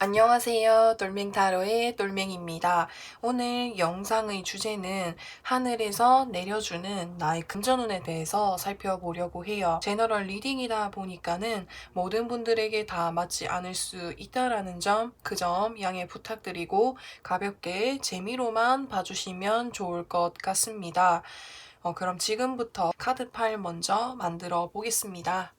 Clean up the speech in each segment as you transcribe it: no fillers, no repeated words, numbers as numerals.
안녕하세요. 똘맹타로의 똘맹입니다. 오늘 영상의 주제는 하늘에서 내려주는 나의 금전운에 대해서 살펴보려고 해요. 제너럴 리딩이다 보니까는 모든 분들에게 다 맞지 않을 수 있다라는 점, 그 점 양해 부탁드리고 가볍게 재미로만 봐주시면 좋을 것 같습니다. 그럼 지금부터 카드팔 먼저 만들어 보겠습니다.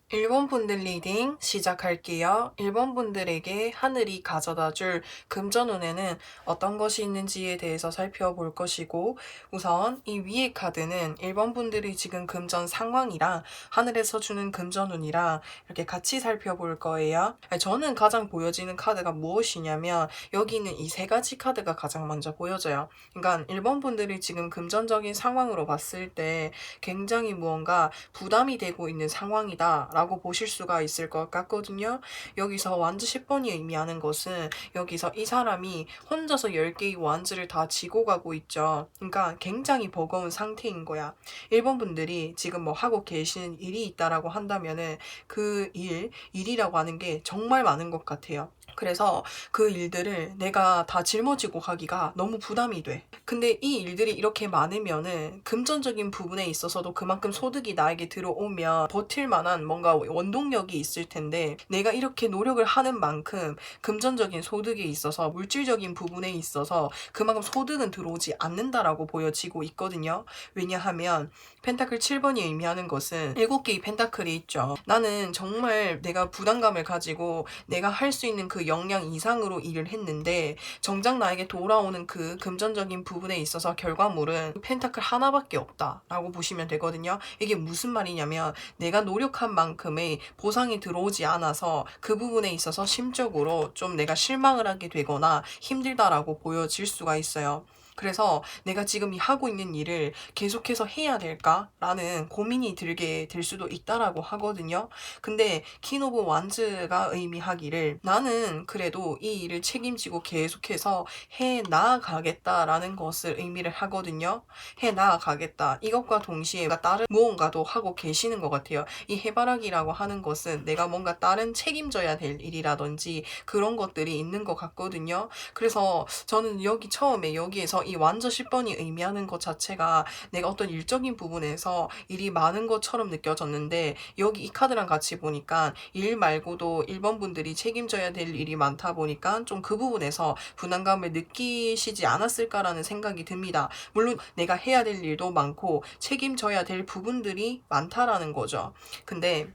1번 분들 리딩 시작할게요. 1번 분들에게 하늘이 가져다 줄 금전운에는 어떤 것이 있는지에 대해서 살펴볼 것이고, 우선 이 위의 카드는 1번 분들이 지금 금전 상황이랑 하늘에서 주는 금전운이랑 이렇게 같이 살펴볼 거예요. 저는 가장 보여지는 카드가 무엇이냐면 여기 있는 이 세 가지 카드가 가장 먼저 보여져요. 그러니까 1번 분들이 지금 금전적인 상황으로 봤을 때 굉장히 무언가 부담이 되고 있는 상황이다 라고 보실 수가 있을 것 같거든요. 여기서 완즈 10번이 의미하는 것은 여기서 이 사람이 혼자서 10개의 완즈를 다 지고 가고 있죠. 그러니까 굉장히 버거운 상태인 거야. 1번 분들이 지금 뭐 하고 계시는 일이 있다라고 한다면은 그 일이라고 하는 게 정말 많은 것 같아요. 그래서 그 일들을 내가 다 짊어지고 가기가 너무 부담이 돼. 근데 이 일들이 이렇게 많으면은 금전적인 부분에 있어서도 그만큼 소득이 나에게 들어오면 버틸 만한 뭔가 원동력이 있을 텐데, 내가 이렇게 노력을 하는 만큼 금전적인 소득에 있어서 물질적인 부분에 있어서 그만큼 소득은 들어오지 않는다라고 보여지고 있거든요. 왜냐하면 펜타클 7번이 의미하는 것은 7개의 펜타클이 있죠. 나는 정말 내가 부담감을 가지고 내가 할 수 있는 그 역량 이상으로 일을 했는데 정작 나에게 돌아오는 그 금전적인 부분에 있어서 결과물은 펜타클 하나밖에 없다라고 보시면 되거든요. 이게 무슨 말이냐면 내가 노력한 만큼의 보상이 들어오지 않아서 그 부분에 있어서 심적으로 좀 내가 실망을 하게 되거나 힘들다라고 보여질 수가 있어요. 그래서 내가 지금 이 하고 있는 일을 계속해서 해야 될까라는 고민이 들게 될 수도 있다라고 하거든요. 근데 킹 오브 완즈가 의미하기를 나는 그래도 이 일을 책임지고 계속해서 해 나아가겠다라는 것을 의미를 하거든요. 해 나아가겠다. 이것과 동시에 다른 무언가도 하고 계시는 것 같아요. 이 해바라기라고 하는 것은 내가 뭔가 다른 책임져야 될 일이라든지 그런 것들이 있는 것 같거든요. 그래서 저는 처음에 여기에서 이 완저 10번이 의미하는 것 자체가 내가 어떤 일적인 부분에서 일이 많은 것처럼 느껴졌는데, 여기 이 카드랑 같이 보니까 일 말고도 1번 분들이 책임져야 될 일이 많다 보니까 좀 그 부분에서 부담감을 느끼시지 않았을까라는 생각이 듭니다. 물론 내가 해야 될 일도 많고 책임져야 될 부분들이 많다라는 거죠. 근데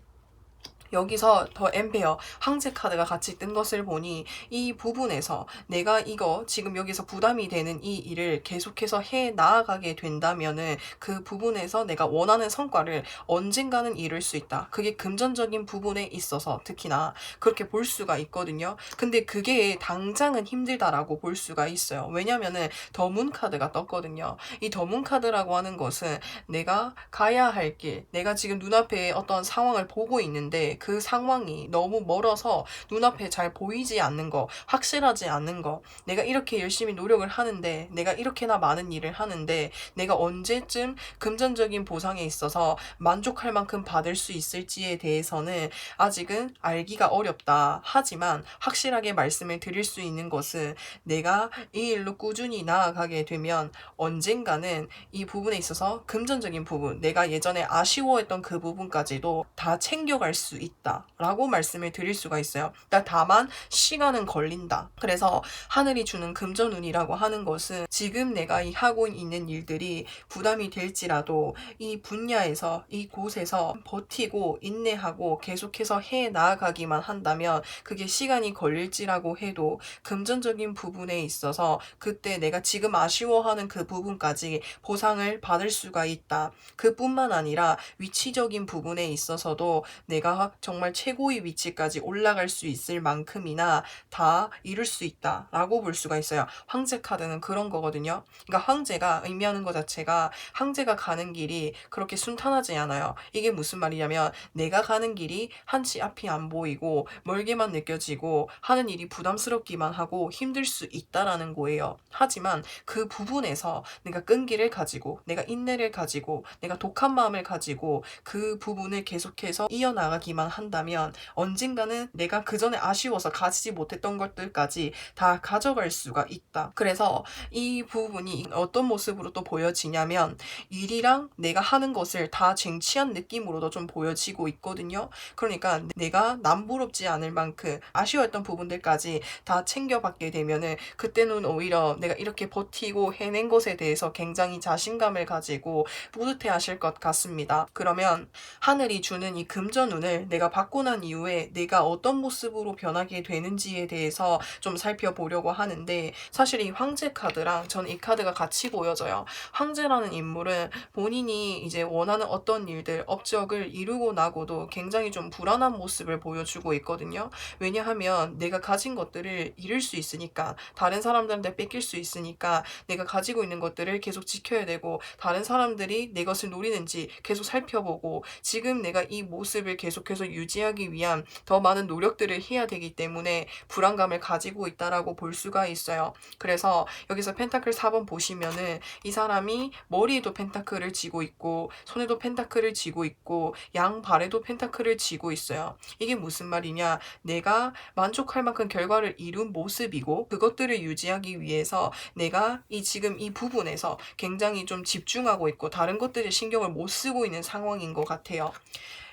여기서 더 엠페어 황제 카드가 같이 뜬 것을 보니 이 부분에서 내가 이거 지금 여기서 부담이 되는 이 일을 계속해서 해 나아가게 된다면은 그 부분에서 내가 원하는 성과를 언젠가는 이룰 수 있다. 그게 금전적인 부분에 있어서 특히나 그렇게 볼 수가 있거든요. 근데 그게 당장은 힘들다라고 볼 수가 있어요. 왜냐면은 더문 카드가 떴거든요. 이 더문 카드라고 하는 것은 내가 가야 할 길, 내가 지금 눈앞에 어떤 상황을 보고 있는데 그 상황이 너무 멀어서 눈앞에 잘 보이지 않는 거, 확실하지 않는 거, 내가 이렇게 열심히 노력을 하는데, 내가 이렇게나 많은 일을 하는데 내가 언제쯤 금전적인 보상에 있어서 만족할 만큼 받을 수 있을지에 대해서는 아직은 알기가 어렵다. 하지만 확실하게 말씀을 드릴 수 있는 것은 내가 이 일로 꾸준히 나아가게 되면 언젠가는 이 부분에 있어서 금전적인 부분, 내가 예전에 아쉬워했던 그 부분까지도 다 챙겨갈 수 있다 라고 말씀을 드릴 수가 있어요. 다만 시간은 걸린다. 그래서 하늘이 주는 금전운이라고 하는 것은 지금 내가 하고 있는 일들이 부담이 될지라도 이 분야에서, 이 곳에서 버티고 인내하고 계속해서 해 나아가기만 한다면 그게 시간이 걸릴지라고 해도 금전적인 부분에 있어서 그때 내가 지금 아쉬워하는 그 부분까지 보상을 받을 수가 있다. 그뿐만 아니라 위치적인 부분에 있어서도 내가 정말 최고의 위치까지 올라갈 수 있을 만큼이나 다 이룰 수 있다 라고 볼 수가 있어요. 황제 카드는 그런 거거든요. 그러니까 황제가 의미하는 것 자체가 황제가 가는 길이 그렇게 순탄하지 않아요. 이게 무슨 말이냐면 내가 가는 길이 한치 앞이 안 보이고 멀게만 느껴지고 하는 일이 부담스럽기만 하고 힘들 수 있다라는 거예요. 하지만 그 부분에서 내가 끈기를 가지고, 내가 인내를 가지고, 내가 독한 마음을 가지고 그 부분을 계속해서 이어나가기만 한다면 언젠가는 내가 그전에 아쉬워서 가지지 못했던 것들까지 다 가져갈 수가 있다. 그래서 이 부분이 어떤 모습으로 또 보여지냐면 일이랑 내가 하는 것을 다 쟁취한 느낌으로도 좀 보여지고 있거든요. 그러니까 내가 남부럽지 않을 만큼 아쉬워했던 부분들까지 다 챙겨받게 되면은 그때는 오히려 내가 이렇게 버티고 해낸 것에 대해서 굉장히 자신감을 가지고 뿌듯해 하실 것 같습니다. 그러면 하늘이 주는 이 금전운을 내가 받고 난 이후에 내가 어떤 모습으로 변하게 되는지에 대해서 좀 살펴보려고 하는데, 사실 이 황제 카드랑 전 이 카드가 같이 보여져요. 황제라는 인물은 본인이 이제 원하는 어떤 일들, 업적을 이루고 나고도 굉장히 좀 불안한 모습을 보여주고 있거든요. 왜냐하면 내가 가진 것들을 잃을 수 있으니까, 다른 사람들한테 뺏길 수 있으니까 내가 가지고 있는 것들을 계속 지켜야 되고, 다른 사람들이 내 것을 노리는지 계속 살펴보고, 지금 내가 이 모습을 계속해서 유지하기 위한 더 많은 노력들을 해야 되기 때문에 불안감을 가지고 있다라고 볼 수가 있어요. 그래서 여기서 펜타클 4번 보시면은 이 사람이 머리에도 펜타클을 쥐고 있고 손에도 펜타클을 쥐고 있고 양발에도 펜타클을 쥐고 있어요. 이게 무슨 말이냐, 내가 만족할 만큼 결과를 이룬 모습이고 그것들을 유지하기 위해서 내가 지금 이 부분에서 굉장히 좀 집중하고 있고 다른 것들에 신경을 못 쓰고 있는 상황인 것 같아요.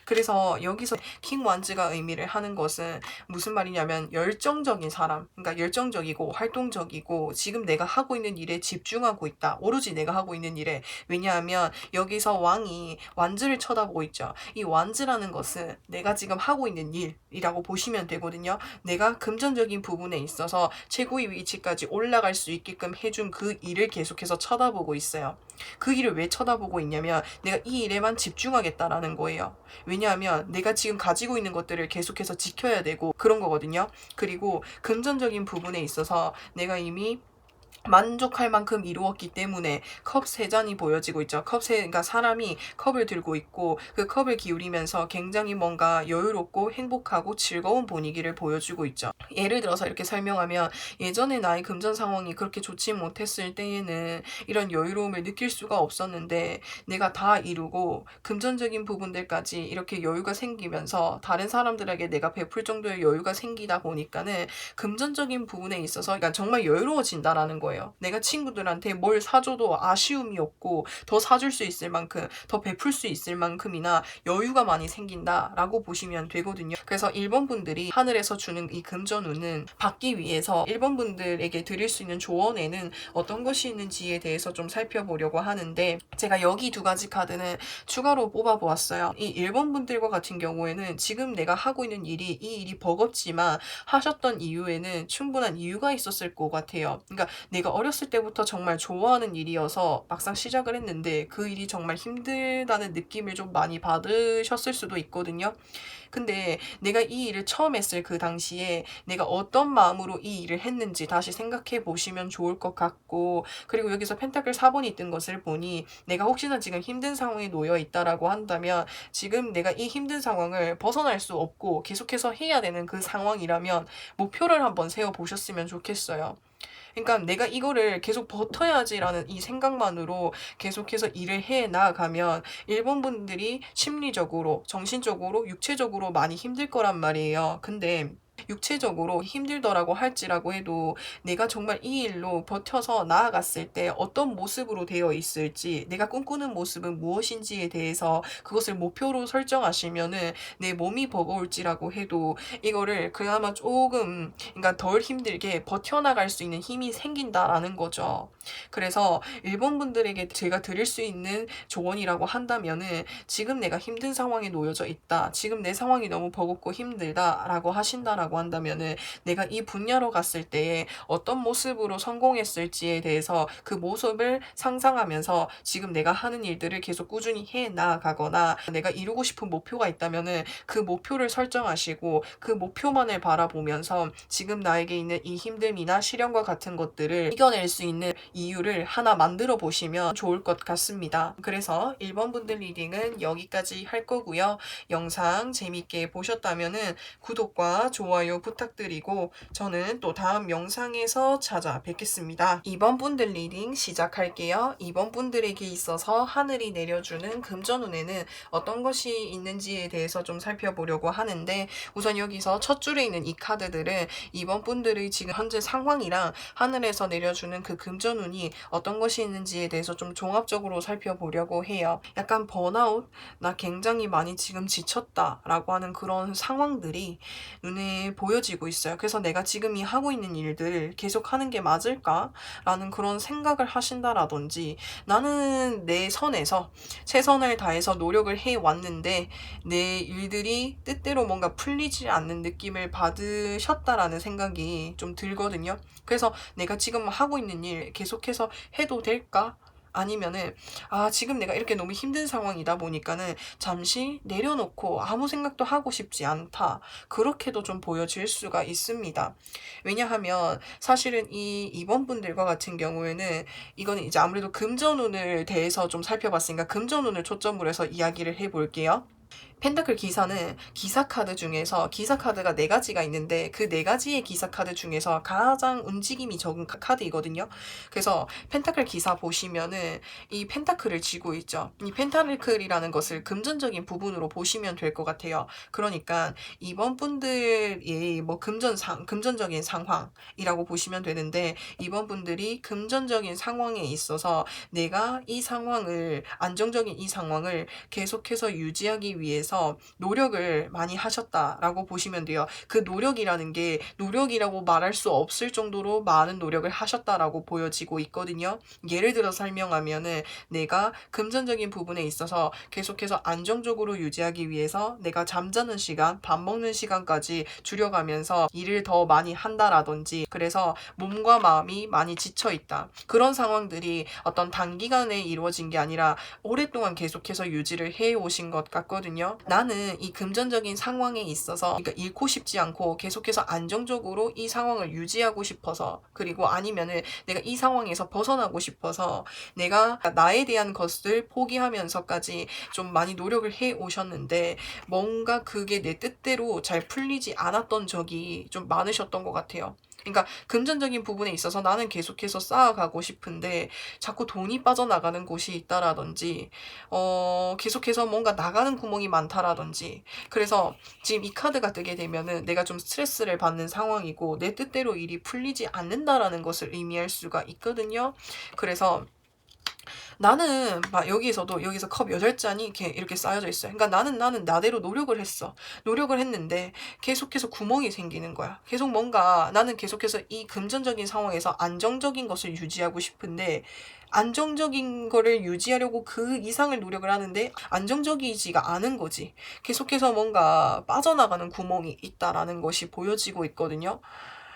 그래서 여기서 킹 완즈가 의미를 하는 것은 무슨 말이냐면 열정적인 사람, 그러니까 열정적이고 활동적이고 지금 내가 하고 있는 일에 집중하고 있다. 오로지 내가 하고 있는 일에. 왜냐하면 여기서 왕이 완즈를 쳐다보고 있죠. 이 완즈라는 것은 내가 지금 하고 있는 일이라고 보시면 되거든요. 내가 금전적인 부분에 있어서 최고의 위치까지 올라갈 수 있게끔 해준 그 일을 계속해서 쳐다보고 있어요. 그 일을 왜 쳐다보고 있냐면 내가 이 일에만 집중하겠다라는 거예요. 왜냐하면 내가 지금 가지고 있는 것들을 계속해서 지켜야 되고 그런 거거든요. 그리고 금전적인 부분에 있어서 내가 이미 만족할 만큼 이루었기 때문에 컵 3잔이 보여지고 있죠. 그러니까 사람이 컵을 들고 있고 그 컵을 기울이면서 굉장히 뭔가 여유롭고 행복하고 즐거운 분위기를 보여주고 있죠. 예를 들어서 이렇게 설명하면, 예전에 나의 금전 상황이 그렇게 좋지 못했을 때에는 이런 여유로움을 느낄 수가 없었는데, 내가 다 이루고 금전적인 부분들까지 이렇게 여유가 생기면서 다른 사람들에게 내가 베풀 정도의 여유가 생기다 보니까는 금전적인 부분에 있어서 그러니까 정말 여유로워진다라는 거예요. 내가 친구들한테 뭘 사줘도 아쉬움이 없고 더 사줄 수 있을 만큼, 더 베풀 수 있을 만큼이나 여유가 많이 생긴다라고 보시면 되거든요. 그래서 1번 분들이 하늘에서 주는 이 금전운은 받기 위해서 1번 분들에게 드릴 수 있는 조언에는 어떤 것이 있는지에 대해서 좀 살펴보려고 하는데, 제가 여기 2가지 카드는 추가로 뽑아보았어요. 이 1번 분들과 같은 경우에는 지금 내가 하고 있는 일이, 이 일이 버겁지만 하셨던 이유에는 충분한 이유가 있었을 것 같아요. 그러니까 내가 어렸을 때부터 정말 좋아하는 일이어서 막상 시작을 했는데 그 일이 정말 힘들다는 느낌을 좀 많이 받으셨을 수도 있거든요. 근데 내가 이 일을 처음 했을 그 당시에 내가 어떤 마음으로 이 일을 했는지 다시 생각해 보시면 좋을 것 같고, 그리고 여기서 펜타클 4번이 뜬 것을 보니 내가 혹시나 지금 힘든 상황에 놓여 있다라고 한다면, 지금 내가 이 힘든 상황을 벗어날 수 없고 계속해서 해야 되는 그 상황이라면 목표를 한번 세워 보셨으면 좋겠어요. 그러니까 내가 이거를 계속 버텨야지라는 이 생각만으로 계속해서 일을 해 나가면 1번 분들이 심리적으로, 정신적으로, 육체적으로 많이 힘들 거란 말이에요. 근데 육체적으로 힘들더라고 할지라고 해도 내가 정말 이 일로 버텨서 나아갔을 때 어떤 모습으로 되어 있을지, 내가 꿈꾸는 모습은 무엇인지에 대해서 그것을 목표로 설정하시면은 내 몸이 버거울지라고 해도 이거를 그나마 조금, 그러니까 덜 힘들게 버텨나갈 수 있는 힘이 생긴다라는 거죠. 그래서 1번 분들에게 제가 드릴 수 있는 조언이라고 한다면은, 지금 내가 힘든 상황에 놓여져 있다, 지금 내 상황이 너무 버겁고 힘들다라고 하신다라고 한다면은, 내가 이 분야로 갔을 때에 어떤 모습으로 성공했을지에 대해서 그 모습을 상상하면서 지금 내가 하는 일들을 계속 꾸준히 해 나가거나, 내가 이루고 싶은 목표가 있다면은 그 목표를 설정하시고 그 목표만을 바라보면서 지금 나에게 있는 이 힘듦이나 시련과 같은 것들을 이겨낼 수 있는 이유를 하나 만들어 보시면 좋을 것 같습니다. 그래서 1번 분들 리딩은 여기까지 할 거고요. 영상 재밌게 보셨다면은 구독과 좋아요 부탁드리고 저는 또 다음 영상에서 찾아뵙겠습니다. 2번 분들 리딩 시작할게요. 2번 분들에게 있어서 하늘이 내려주는 금전운에는 어떤 것이 있는지에 대해서 좀 살펴보려고 하는데, 우선 여기서 첫 줄에 있는 이 카드들은 2번 분들의 지금 현재 상황이랑 하늘에서 내려주는 그 금전운이 어떤 것이 있는지에 대해서 좀 종합적으로 살펴보려고 해요. 약간 번아웃, 나 굉장히 많이 지금 지쳤다 라고 하는 그런 상황들이 눈에 보여지고 있어요. 그래서 내가 지금 이 하고 있는 일들 계속 하는 게 맞을까? 라는 그런 생각을 하신다라든지, 나는 내 선에서 최선을 다해서 노력을 해왔는데 내 일들이 뜻대로 뭔가 풀리지 않는 느낌을 받으셨다라는 생각이 좀 들거든요. 그래서 내가 지금 하고 있는 일 계속해서 해도 될까? 아니면은 지금 내가 이렇게 너무 힘든 상황이다 보니까는 잠시 내려놓고 아무 생각도 하고 싶지 않다, 그렇게도 좀 보여질 수가 있습니다. 왜냐하면 사실은 이 2번 분들과 같은 경우에는 이거는 이제 아무래도 금전운을 대해서 좀 살펴봤으니까 금전운을 초점으로 해서 이야기를 해볼게요. 펜타클 기사는 기사 카드 중에서, 기사 카드가 4가지가 있는데 그 4가지의 기사 카드 중에서 가장 움직임이 적은 카드이거든요. 그래서 펜타클 기사 보시면은 이 펜타클을 쥐고 있죠. 이 펜타클이라는 것을 금전적인 부분으로 보시면 될 것 같아요. 그러니까 이번 분들이 뭐 금전적인 상황이라고 보시면 되는데, 이번 분들이 금전적인 상황에 있어서 내가 이 상황을, 안정적인 이 상황을 계속해서 유지하기 위해서 노력을 많이 하셨다라고 보시면 돼요. 그 노력이라는 게 노력이라고 말할 수 없을 정도로 많은 노력을 하셨다라고 보여지고 있거든요. 예를 들어 설명하면은, 내가 금전적인 부분에 있어서 계속해서 안정적으로 유지하기 위해서 내가 잠자는 시간, 밥 먹는 시간까지 줄여가면서 일을 더 많이 한다라든지, 그래서 몸과 마음이 많이 지쳐 있다, 그런 상황들이 어떤 단기간에 이루어진 게 아니라 오랫동안 계속해서 유지를 해 오신 것 같거든요. 나는 이 금전적인 상황에 있어서 그러니까 잃고 싶지 않고 계속해서 안정적으로 이 상황을 유지하고 싶어서, 그리고 아니면은 내가 이 상황에서 벗어나고 싶어서 내가 나에 대한 것을 포기하면서까지 좀 많이 노력을 해 오셨는데 뭔가 그게 내 뜻대로 잘 풀리지 않았던 적이 좀 많으셨던 것 같아요. 그러니까 금전적인 부분에 있어서 나는 계속해서 쌓아가고 싶은데 자꾸 돈이 빠져나가는 곳이 있다라든지 계속해서 뭔가 나가는 구멍이 많다라든지, 그래서 지금 이 카드가 뜨게 되면은 내가 좀 스트레스를 받는 상황이고 내 뜻대로 일이 풀리지 않는다라는 것을 의미할 수가 있거든요. 그래서 나는 막 여기에서도 여기서 컵 8잔이 이렇게 쌓여져 있어요. 그러니까 나는 나대로 노력을 했어. 노력을 했는데 계속해서 구멍이 생기는 거야. 계속 뭔가 나는 계속해서 이 금전적인 상황에서 안정적인 것을 유지하고 싶은데 안정적인 거를 유지하려고 그 이상을 노력을 하는데 안정적이지가 않은 거지. 계속해서 뭔가 빠져나가는 구멍이 있다라는 것이 보여지고 있거든요.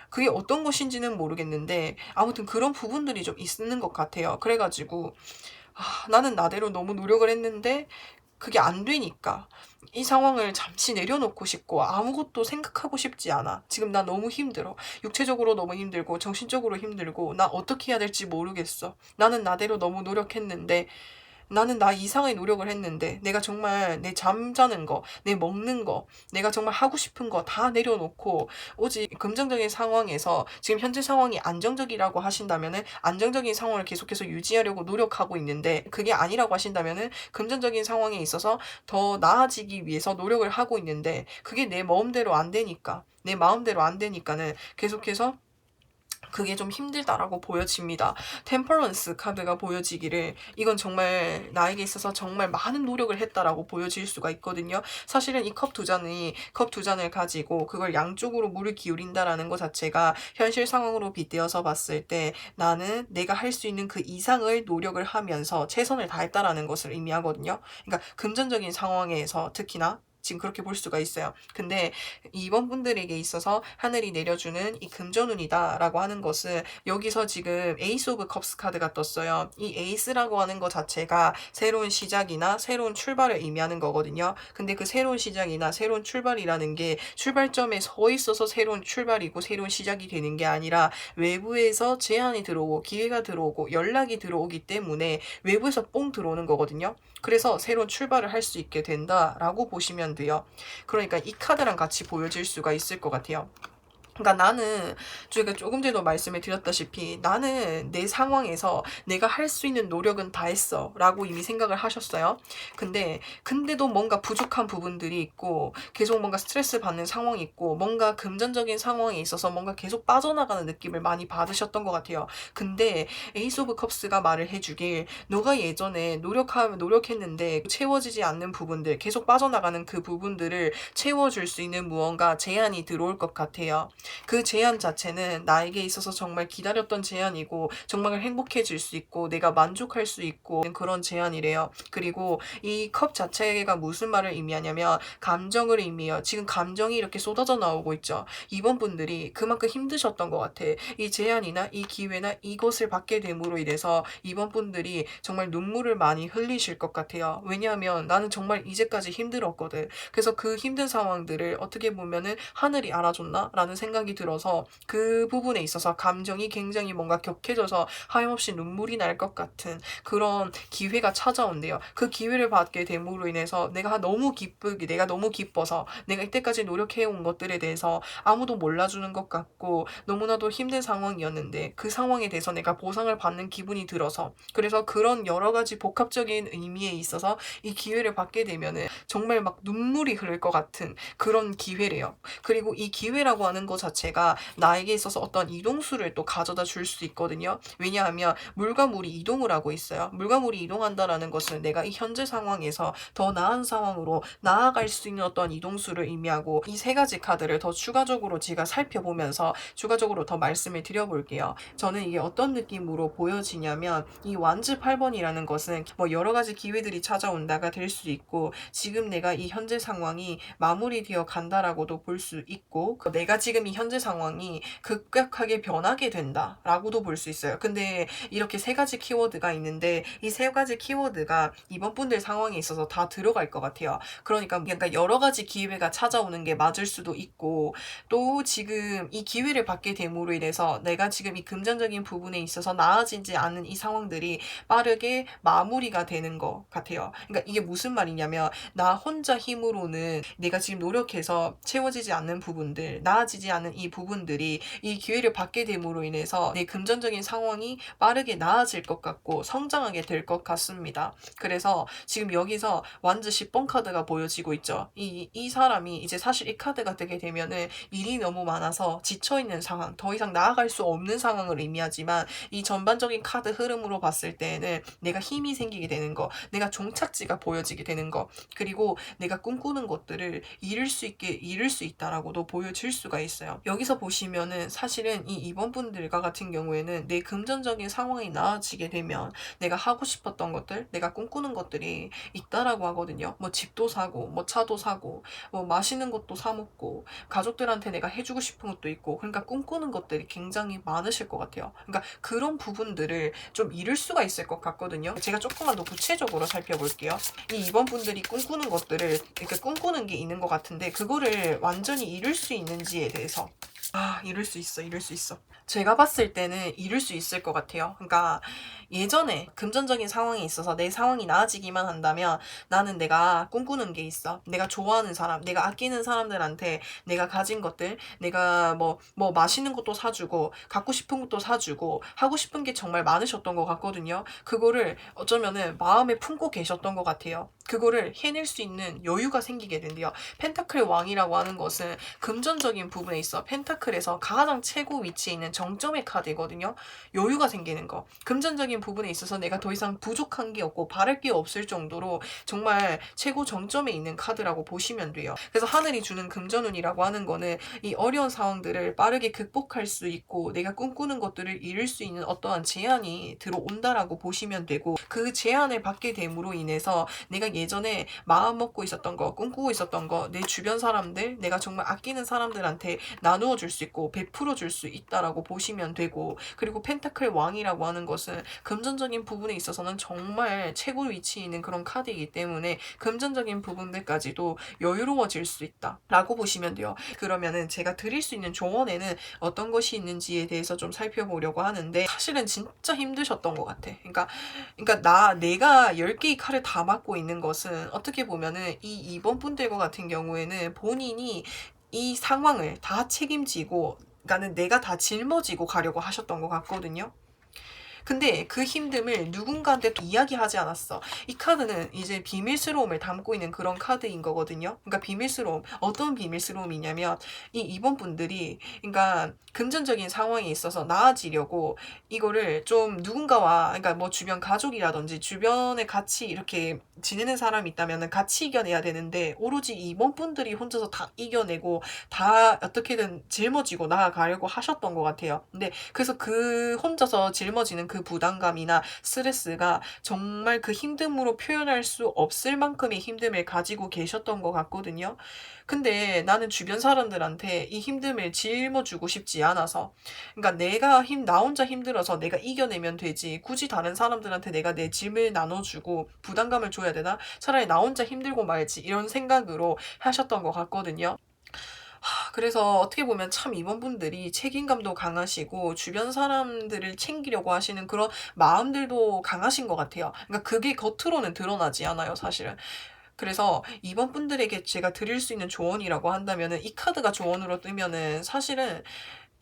그게 어떤 것인지는 모르겠는데 아무튼 그런 부분들이 좀 있는 것 같아요. 그래가지고 나는 나대로 너무 노력을 했는데 그게 안 되니까 이 상황을 잠시 내려놓고 싶고 아무것도 생각하고 싶지 않아. 지금 나 너무 힘들어. 육체적으로 너무 힘들고 정신적으로 힘들고 나 어떻게 해야 될지 모르겠어. 나는 나대로 너무 노력했는데, 나는 나 이상의 노력을 했는데 내가 정말 내 잠자는 거, 내 먹는 거, 내가 정말 하고 싶은 거 다 내려놓고 오직 긍정적인 상황에서 지금 현재 상황이 안정적이라고 하신다면은 안정적인 상황을 계속해서 유지하려고 노력하고 있는데, 그게 아니라고 하신다면은 금전적인 상황에 있어서 더 나아지기 위해서 노력을 하고 있는데 그게 내 마음대로 안 되니까, 내 마음대로 안 되니까는 계속해서 그게 좀 힘들다라고 보여집니다. 템퍼런스 카드가 보여지기를 이건 정말 나에게 있어서 정말 많은 노력을 했다라고 보여질 수가 있거든요. 사실은 이 컵 두 잔을 가지고 그걸 양쪽으로 물을 기울인다라는 것 자체가 현실 상황으로 빗대어서 봤을 때 나는 내가 할 수 있는 그 이상을 노력을 하면서 최선을 다했다라는 것을 의미하거든요. 그러니까 금전적인 상황에서 특히나 지금 그렇게 볼 수가 있어요. 근데 이번 분들에게 있어서 하늘이 내려주는 이 금전운이다라고 하는 것은 여기서 지금 에이스 오브 컵스 카드가 떴어요. 이 에이스라고 하는 것 자체가 새로운 시작이나 새로운 출발을 의미하는 거거든요. 근데 그 새로운 시작이나 새로운 출발이라는 게 출발점에 서 있어서 새로운 출발이고 새로운 시작이 되는 게 아니라 외부에서 제안이 들어오고 기회가 들어오고 연락이 들어오기 때문에 외부에서 뽕 들어오는 거거든요. 그래서 새로운 출발을 할 수 있게 된다라고 보시면 돼요. 그러니까 이 카드랑 같이 보여질 수가 있을 것 같아요. 그러니까 나는 제가 조금 전에도 말씀을 드렸다시피 나는 내 상황에서 내가 할 수 있는 노력은 다 했어 라고 이미 생각을 하셨어요. 근데도 뭔가 부족한 부분들이 있고 계속 뭔가 스트레스 받는 상황이 있고 뭔가 금전적인 상황에 있어서 뭔가 계속 빠져나가는 느낌을 많이 받으셨던 것 같아요. 근데 에이스 오브 컵스가 말을 해주길 너가 예전에 노력했는데 채워지지 않는 부분들, 계속 빠져나가는 그 부분들을 채워줄 수 있는 무언가 제안이 들어올 것 같아요. 그 제안 자체는 나에게 있어서 정말 기다렸던 제안이고 정말 행복해질 수 있고 내가 만족할 수 있고 그런 제안이래요. 그리고 이 컵 자체가 무슨 말을 의미하냐면 감정을 의미해요. 지금 감정이 이렇게 쏟아져 나오고 있죠. 이번 분들이 그만큼 힘드셨던 것 같아. 이 제안이나 이 기회나 이것을 받게 됨으로 인해서 이번 분들이 정말 눈물을 많이 흘리실 것 같아요. 왜냐하면 나는 정말 이제까지 힘들었거든. 그래서 그 힘든 상황들을 어떻게 보면은 하늘이 알아줬나? 라는 생각이 들어서 그 부분에 있어서 감정이 굉장히 뭔가 격해져서 하염없이 눈물이 날 것 같은 그런 기회가 찾아온대요. 그 기회를 받게 됨으로 인해서 내가 너무 기뻐서 내가 이때까지 노력해온 것들에 대해서 아무도 몰라주는 것 같고 너무나도 힘든 상황이었는데 그 상황에 대해서 내가 보상을 받는 기분이 들어서, 그래서 그런 여러 가지 복합적인 의미에 있어서 이 기회를 받게 되면은 정말 막 눈물이 흐를 것 같은 그런 기회래요. 그리고 이 기회라고 하는 것 자체가 나에게 있어서 어떤 이동수를 또 가져다 줄 수 있거든요. 왜냐하면 물과 물이 이동을 하고 있어요. 물과 물이 이동한다라는 것은 내가 이 현재 상황에서 더 나은 상황으로 나아갈 수 있는 어떤 이동수를 의미하고, 이 세 가지 카드를 더 추가적으로 제가 살펴보면서 추가적으로 더 말씀을 드려볼게요. 저는 이게 어떤 느낌으로 보여지냐면 이 완즈 8번이라는 것은 뭐 여러 가지 기회들이 찾아온다가 될 수 있고 지금 내가 이 현재 상황이 마무리되어 간다라고도 볼 수 있고 내가 지금 이 현재 상황이 급격하게 변하게 된다라고도 볼 수 있어요. 근데 이렇게 세 가지 키워드가 있는데 이 세 가지 키워드가 이번 분들 상황에 있어서 다 들어갈 것 같아요. 그러니까 약간 여러 가지 기회가 찾아오는 게 맞을 수도 있고, 또 지금 이 기회를 받게 됨으로 인해서 내가 지금 이 금전적인 부분에 있어서 나아지지 않는 이 상황들이 빠르게 마무리가 되는 것 같아요. 그러니까 이게 무슨 말이냐면, 나 혼자 힘으로는 내가 지금 노력해서 채워지지 않는 부분들, 나아지지 않는 이 부분들이 이 기회를 받게 됨으로 인해서 내 금전적인 상황이 빠르게 나아질 것 같고 성장하게 될 것 같습니다. 그래서 지금 여기서 완전 10번 카드가 보여지고 있죠. 이 사람이 이제 사실 이 카드가 되게 되면은 일이 너무 많아서 지쳐있는 상황, 더 이상 나아갈 수 없는 상황을 의미하지만, 이 전반적인 카드 흐름으로 봤을 때는 내가 힘이 생기게 되는 거, 내가 종착지가 보여지게 되는 거, 그리고 내가 꿈꾸는 것들을 이룰 수 있다라고도 보여질 수가 있어요. 여기서 보시면은 사실은 이 2번 분들과 같은 경우에는 내 금전적인 상황이 나아지게 되면 내가 하고 싶었던 것들, 내가 꿈꾸는 것들이 있다라고 하거든요. 뭐 집도 사고, 뭐 차도 사고, 뭐 맛있는 것도 사 먹고, 가족들한테 내가 해주고 싶은 것도 있고, 그러니까 꿈꾸는 것들이 굉장히 많으실 것 같아요. 그러니까 그런 부분들을 좀 이룰 수가 있을 것 같거든요. 제가 조금만 더 구체적으로 살펴볼게요. 이 2번 분들이 꿈꾸는 것들을 이렇게 꿈꾸는 게 있는 것 같은데, 그거를 완전히 이룰 수 있는지에 대해서, 이룰 수 있어, 이룰 수 있어. 제가 봤을 때는 이룰 수 있을 것 같아요. 그러니까 예전에 금전적인 상황이 있어서 내 상황이 나아지기만 한다면, 나는 내가 꿈꾸는 게 있어. 내가 좋아하는 사람, 내가 아끼는 사람들한테 내가 가진 것들, 내가 뭐 맛있는 것도 사주고, 갖고 싶은 것도 사주고, 하고 싶은 게 정말 많으셨던 것 같거든요. 그거를 어쩌면은 마음에 품고 계셨던 것 같아요. 그거를 해낼 수 있는 여유가 생기게 된대요. 펜타클 왕이라고 하는 것은 금전적인 부분에 있어 펜타클에서 가장 최고 위치에 있는 정점의 카드거든요. 여유가 생기는 거. 금전적인 부분에 있어서 내가 더 이상 부족한 게 없고 바랄 게 없을 정도로 정말 최고 정점에 있는 카드라고 보시면 돼요. 그래서 하늘이 주는 금전운이라고 하는 거는 이 어려운 상황들을 빠르게 극복할 수 있고, 내가 꿈꾸는 것들을 이룰 수 있는 어떠한 제안이 들어온다라고 보시면 되고, 그 제안을 받게 됨으로 인해서 내가 예전에 마음 먹고 있었던 거, 꿈꾸고 있었던 거, 내 주변 사람들, 내가 정말 아끼는 사람들한테 나누어 줄 수 있고 베풀어 줄 수 있다라고 보시면 되고, 그리고 펜타클 왕이라고 하는 것은 금전적인 부분에 있어서는 정말 최고 위치에 있는 그런 카드이기 때문에 금전적인 부분들까지도 여유로워질 수 있다라고 보시면 돼요. 그러면은 제가 드릴 수 있는 조언에는 어떤 것이 있는지에 대해서 좀 살펴보려고 하는데, 사실은 진짜 힘드셨던 것 같아. 그러니까 내가 10개의 칼을 다 맡고 있는 것은 어떻게 보면은 이 2번 분들과 같은 경우에는 본인이 이 상황을 다 책임지고, 그러니까는 내가 다 짊어지고 가려고 하셨던 것 같거든요. 근데 그 힘듦을 누군가한테 이야기하지 않았어. 이 카드는 이제 비밀스러움을 담고 있는 그런 카드인 거거든요. 그러니까 비밀스러움. 어떤 비밀스러움이냐면, 이 2번 분들이, 그러니까 금전적인 상황에 있어서 나아지려고 이거를 좀 누군가와, 그러니까 뭐 주변 가족이라든지 주변에 같이 이렇게 지내는 사람이 있다면 같이 이겨내야 되는데, 오로지 2번 분들이 혼자서 다 이겨내고 다 어떻게든 짊어지고 나아가려고 하셨던 것 같아요. 근데 그래서 그 혼자서 짊어지는 그 부담감이나 스트레스가 정말 그 힘듦으로 표현할 수 없을 만큼의 힘듦을 가지고 계셨던 것 같거든요. 근데 나는 주변 사람들한테 이 힘듦을 짊어주고 싶지 않아서, 그러니까 나 혼자 힘들어서 내가 이겨내면 되지, 굳이 다른 사람들한테 내가 내 짐을 나눠주고 부담감을 줘야 되나? 차라리 나 혼자 힘들고 말지, 이런 생각으로 하셨던 것 같거든요. 그래서 어떻게 보면 참 이번 분들이 책임감도 강하시고 주변 사람들을 챙기려고 하시는 그런 마음들도 강하신 것 같아요. 그러니까 그게 겉으로는 드러나지 않아요, 사실은. 그래서 이번 분들에게 제가 드릴 수 있는 조언이라고 한다면은, 이 카드가 조언으로 뜨면은 사실은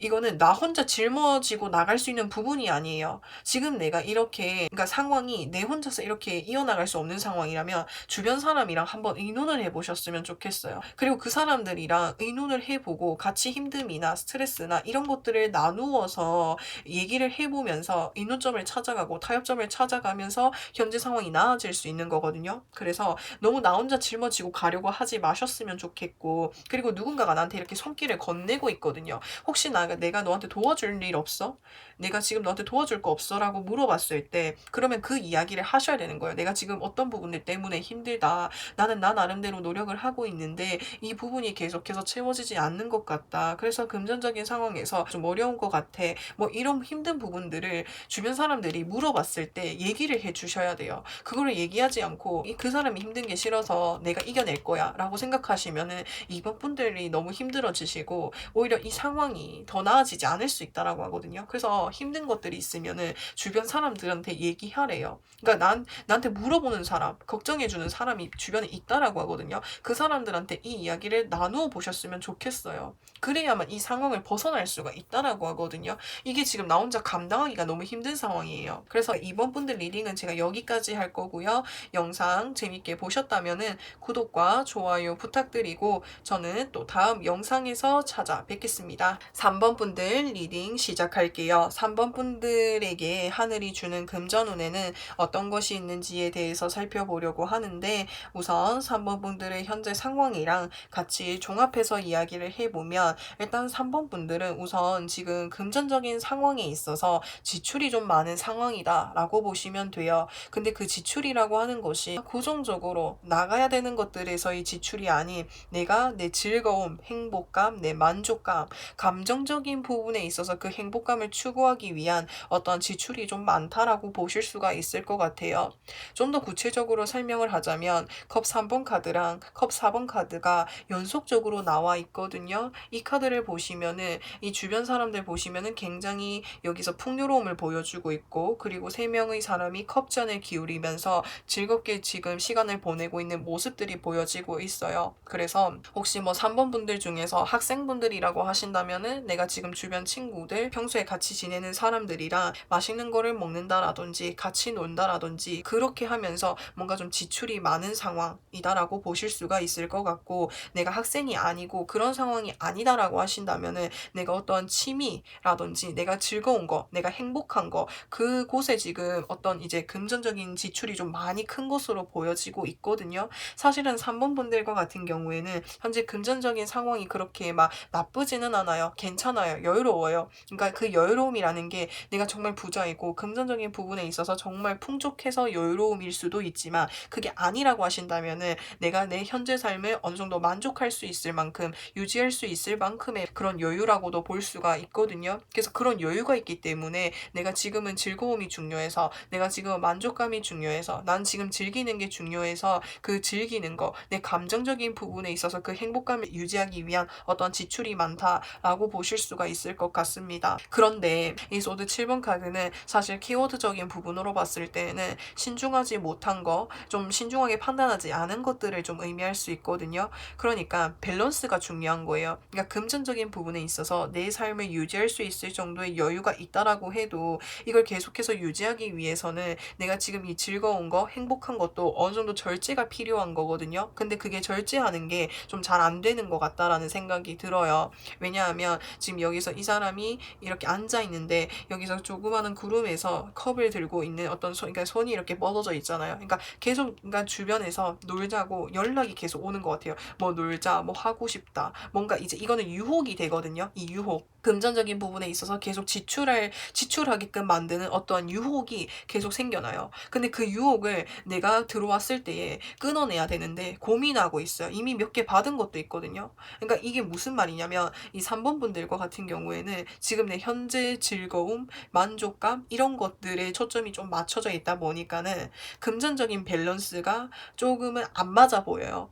이거는 나 혼자 짊어지고 나갈 수 있는 부분이 아니에요. 지금 내가 이렇게, 그러니까 상황이 내 혼자서 이렇게 이어나갈 수 없는 상황이라면 주변 사람이랑 한번 의논을 해보셨으면 좋겠어요. 그리고 그 사람들이랑 의논을 해보고 같이 힘듦이나 스트레스나 이런 것들을 나누어서 얘기를 해보면서 의논점을 찾아가고 타협점을 찾아가면서 현재 상황이 나아질 수 있는 거거든요. 그래서 너무 나 혼자 짊어지고 가려고 하지 마셨으면 좋겠고, 그리고 누군가가 나한테 이렇게 손길을 건네고 있거든요. 혹시 만약에 내가 너한테 도와줄 일 없어? 내가 지금 너한테 도와줄 거 없어? 라고 물어봤을 때 그러면 그 이야기를 하셔야 되는 거예요. 내가 지금 어떤 부분들 때문에 힘들다. 나는 나 나름대로 노력을 하고 있는데 이 부분이 계속해서 채워지지 않는 것 같다. 그래서 금전적인 상황에서 좀 어려운 것 같아. 뭐 이런 힘든 부분들을 주변 사람들이 물어봤을 때 얘기를 해 주셔야 돼요. 그거를 얘기하지 않고 그 사람이 힘든 게 싫어서 내가 이겨낼 거야 라고 생각하시면은 이번 분들이 너무 힘들어지시고 오히려 이 상황이 더 나아지지 않을 수 있다라고 하거든요. 그래서 힘든 것들이 있으면은 주변 사람들한테 얘기하래요. 그러니까 나한테 물어보는 사람, 걱정해주는 사람이 주변에 있다라고 하거든요. 그 사람들한테 이 이야기를 나누어 보셨으면 좋겠어요. 그래야만 이 상황을 벗어날 수가 있다라고 하거든요. 이게 지금 나 혼자 감당하기가 너무 힘든 상황이에요. 그래서 이번 분들 리딩은 제가 여기까지 할 거고요. 영상 재밌게 보셨다면은 구독과 좋아요 부탁드리고 저는 또 다음 영상에서 찾아뵙겠습니다. 3번 분들 리딩 시작할게요. 3번 분들에게 하늘이 주는 금전운에는 어떤 것이 있는지에 대해서 살펴보려고 하는데 우선 3번 분들의 현재 상황이랑 같이 종합해서 이야기를 해보면 일단 3번 분들은 우선 지금 금전적인 상황에 있어서 지출이 좀 많은 상황이다 라고 보시면 돼요. 근데 그 지출이라고 하는 것이 고정적으로 나가야 되는 것들에서의 지출이 아닌 내가 내 즐거움, 행복감, 내 만족감, 감정적인 부분에 있어서 그 행복감을 추구하기 위한 어떤 지출이 좀 많다라고 보실 수가 있을 것 같아요. 좀 더 구체적으로 설명을 하자면 컵 3번 카드랑 컵 4번 카드가 연속적으로 나와 있거든요. 이 카드를 보시면은 이 주변 사람들 보시면은 굉장히 여기서 풍요로움을 보여주고 있고 그리고 3명의 사람이 컵잔을 기울이면서 즐겁게 지금 시간을 보내고 있는 모습들이 보여지고 있어요. 그래서 혹시 뭐 3번 분들 중에서 학생분들이라고 하신다면은 내가 지금 주변 친구들 평소에 같이 지내는 사람들이랑 맛있는 거를 먹는다라든지 같이 논다라든지 그렇게 하면서 뭔가 좀 지출이 많은 상황이다라고 보실 수가 있을 것 같고 내가 학생이 아니고 그런 상황이 아니다라고 하신다면은 내가 어떤 취미라든지 내가 즐거운 거, 내가 행복한 거 그곳에 지금 어떤 이제 금전적인 지출이 좀 많이 큰 것으로 보여지고 있거든요. 사실은 3번 분들과 같은 경우에는 현재 금전적인 상황이 그렇게 막 나쁘지는 않아요. 괜찮아요. 여유로워요. 그러니까 그 여유로움이라는 게 내가 정말 부자이고 금전적인 부분에 있어서 정말 풍족해서 여유로움일 수도 있지만 그게 아니라고 하신다면은 내가 내 현재 삶을 어느 정도 만족할 수 있을 만큼 유지할 수 있을 만큼의 그런 여유라고도 볼 수가 있거든요. 그래서 그런 여유가 있기 때문에 내가 지금은 즐거움이 중요해서 내가 지금 만족감이 중요해서 난 지금 즐기는 게 중요해서 그 즐기는 거 내 감정적인 부분에 있어서 그 행복감을 유지하기 위한 어떤 지출이 많다라고 보실 수가 있을 것 같습니다. 그런데 이 소드 7번 카드는 사실 키워드적인 부분으로 봤을 때는 신중하지 못한 거, 좀 신중하게 판단하지 않은 것들을 좀 의미할 수 있거든요. 그러니까 밸런스가 중요한 거예요. 그러니까 금전적인 부분에 있어서 내 삶을 유지할 수 있을 정도의 여유가 있다라고 해도 이걸 계속해서 유지하기 위해서는 내가 지금 이 즐거운 거, 행복한 것도 어느 정도 절제가 필요한 거거든요. 근데 그게 절제하는 게 좀 잘 안 되는 것 같다라는 생각이 들어요. 왜냐하면 지금 여기서 이 사람이 이렇게 앉아 있는데 여기서 조그마한 구름에서 컵을 들고 있는 어떤 그러니까 손이 이렇게 뻗어져 있잖아요. 그러니까 계속 그러니까 주변에서 놀자고 연락이 계속 오는 것 같아요. 뭐 놀자, 뭐 하고 싶다. 뭔가 이제 이거는 유혹이 되거든요. 이 유혹. 금전적인 부분에 있어서 계속 지출하게끔 만드는 어떠한 유혹이 계속 생겨나요. 근데 그 유혹을 내가 들어왔을 때에 끊어내야 되는데 고민하고 있어요. 이미 몇 개 받은 것도 있거든요. 그러니까 이게 무슨 말이냐면 이 3번 분들과 같은 경우에는 지금 내 현재 즐거움, 만족감 이런 것들에 초점이 좀 맞춰져 있다 보니까는 금전적인 밸런스가 조금은 안 맞아 보여요.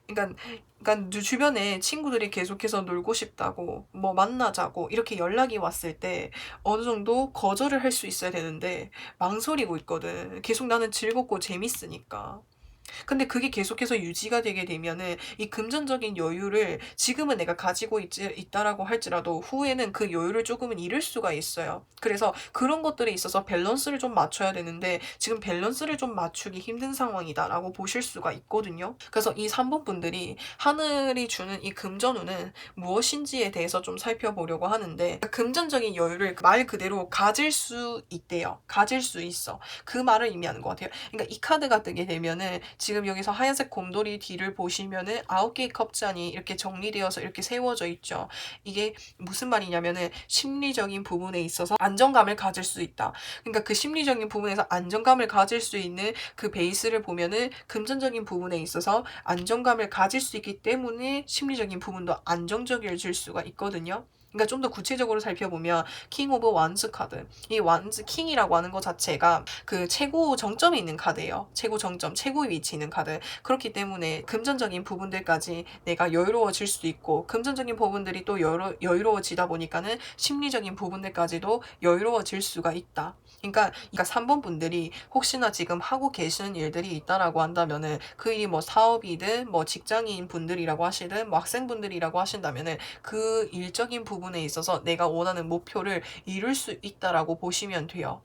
그러니까 주변에 친구들이 계속해서 놀고 싶다고 뭐 만나자고 이렇게 연락이 왔을 때 어느 정도 거절을 할 수 있어야 되는데 망설이고 있거든. 계속 나는 즐겁고 재밌으니까. 근데 그게 계속해서 유지가 되게 되면은 이 금전적인 여유를 지금은 내가 가지고 있다라고 할지라도 후에는 그 여유를 조금은 잃을 수가 있어요. 그래서 그런 것들에 있어서 밸런스를 좀 맞춰야 되는데 지금 밸런스를 좀 맞추기 힘든 상황이다라고 보실 수가 있거든요. 그래서 이 3번 분들이 하늘이 주는 이 금전운은 무엇인지에 대해서 좀 살펴보려고 하는데 금전적인 여유를 말 그대로 가질 수 있대요. 가질 수 있어. 그 말을 의미하는 것 같아요. 그러니까 이 카드가 뜨게 되면은 지금 여기서 하얀색 곰돌이 뒤를 보시면은 9개의 컵잔이 이렇게 정리되어서 이렇게 세워져 있죠. 이게 무슨 말이냐면은 심리적인 부분에 있어서 안정감을 가질 수 있다. 그러니까 그 심리적인 부분에서 안정감을 가질 수 있는 그 베이스를 보면은 금전적인 부분에 있어서 안정감을 가질 수 있기 때문에 심리적인 부분도 안정적일 수가 있거든요. 그러니까 좀 더 구체적으로 살펴보면 킹 오브 완즈 카드, 이 완즈 킹이라고 하는 것 자체가 그 최고 정점에 있는 카드예요. 최고 정점, 최고의 위치에 있는 카드. 그렇기 때문에 금전적인 부분들까지 내가 여유로워질 수도 있고, 금전적인 부분들이 또 여유로워지다 보니까는 심리적인 부분들까지도 여유로워질 수가 있다. 그러니까 3번 분들이 혹시나 지금 하고 계시는 일들이 있다라고 한다면은 그 일이 뭐 사업이든 뭐 직장인 분들이라고 하시든 뭐 학생분들이라고 하신다면은 그 일적인 부분에 있어서 내가 원하는 목표를 이룰 수 있다라고 보시면 돼요.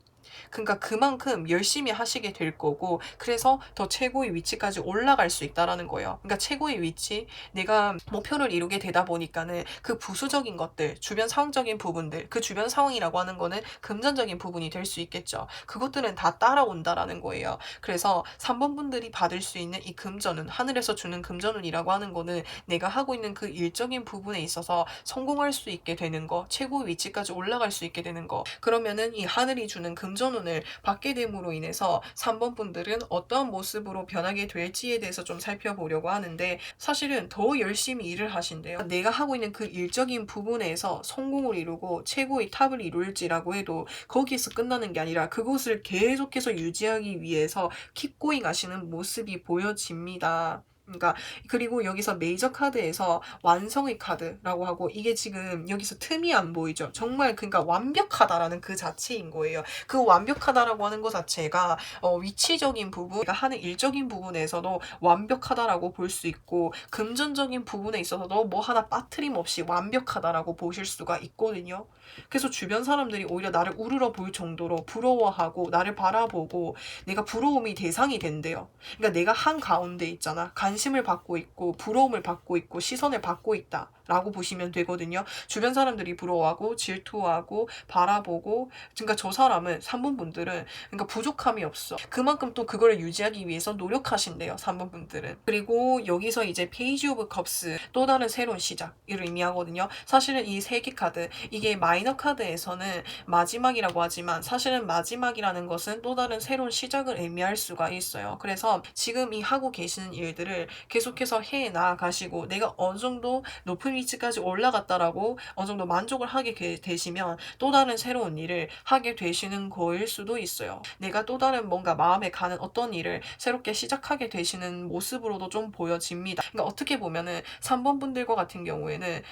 그러니까 그만큼 열심히 하시게 될 거고, 그래서 더 최고의 위치까지 올라갈 수 있다라는 거예요. 그러니까 최고의 위치, 내가 목표를 이루게 되다 보니까는 그 부수적인 것들, 주변 상황적인 부분들, 그 주변 상황이라고 하는 거는 금전적인 부분이 될 수 있겠죠. 그것들은 다 따라온다라는 거예요. 그래서 3번 분들이 받을 수 있는 이 금전운, 하늘에서 주는 금전운이라고 하는 거는 내가 하고 있는 그 일적인 부분에 있어서 성공할 수 있게 되는 거, 최고의 위치까지 올라갈 수 있게 되는 거. 그러면은 이 하늘이 주는 금전운을 받게 됨으로 인해서 3번 분들은 어떠한 모습으로 변하게 될지에 대해서 좀 살펴보려고 하는데, 사실은 더 열심히 일을 하신대요. 내가 하고 있는 그 일적인 부분에서 성공을 이루고 최고의 탑을 이룰지라고 해도 거기에서 끝나는 게 아니라 그곳을 계속해서 유지하기 위해서 킵고잉 하시는 모습이 보여집니다. 그러니까 그리고 여기서 메이저 카드에서 완성의 카드라고 하고, 이게 지금 여기서 틈이 안 보이죠. 정말 그러니까 완벽하다라는 그 자체인 거예요. 그 완벽하다라고 하는 것 자체가 위치적인 부분, 내가 하는 일적인 부분에서도 완벽하다라고 볼 수 있고, 금전적인 부분에 있어서도 뭐 하나 빠트림 없이 완벽하다라고 보실 수가 있거든요. 그래서 주변 사람들이 오히려 나를 우러러 볼 정도로 부러워하고 나를 바라보고 내가 부러움이 대상이 된대요. 그러니까 내가 한 가운데 있잖아. 관심을 받고 있고 부러움을 받고 있고 시선을 받고 있다 라고 보시면 되거든요. 주변 사람들이 부러워하고 질투하고 바라보고, 그러니까 저 사람은 3번 분들은 그러니까 부족함이 없어. 그만큼 또 그걸 유지하기 위해서 노력하신대요. 3번 분들은. 그리고 여기서 이제 페이지 오브 컵스, 또 다른 새로운 시작을 의미하거든요. 사실은 이 세 개 카드, 이게 마이너 카드에서는 마지막이라고 하지만 사실은 마지막이라는 것은 또 다른 새로운 시작을 의미할 수가 있어요. 그래서 지금 이 하고 계시는 일들을 계속해서 해 나가시고 내가 어느 정도 높은 위치까지 올라갔다라고 어느 정도 만족을 하게 되시면 또 다른 새로운 일을 하게 되시는 거일 수도 있어요. 내가 또 다른 뭔가 마음에 가는 어떤 일을 새롭게 시작하게 되시는 모습으로도 좀 보여집니다. 그러니까 어떻게 보면은 3번 분들과 같은 경우에는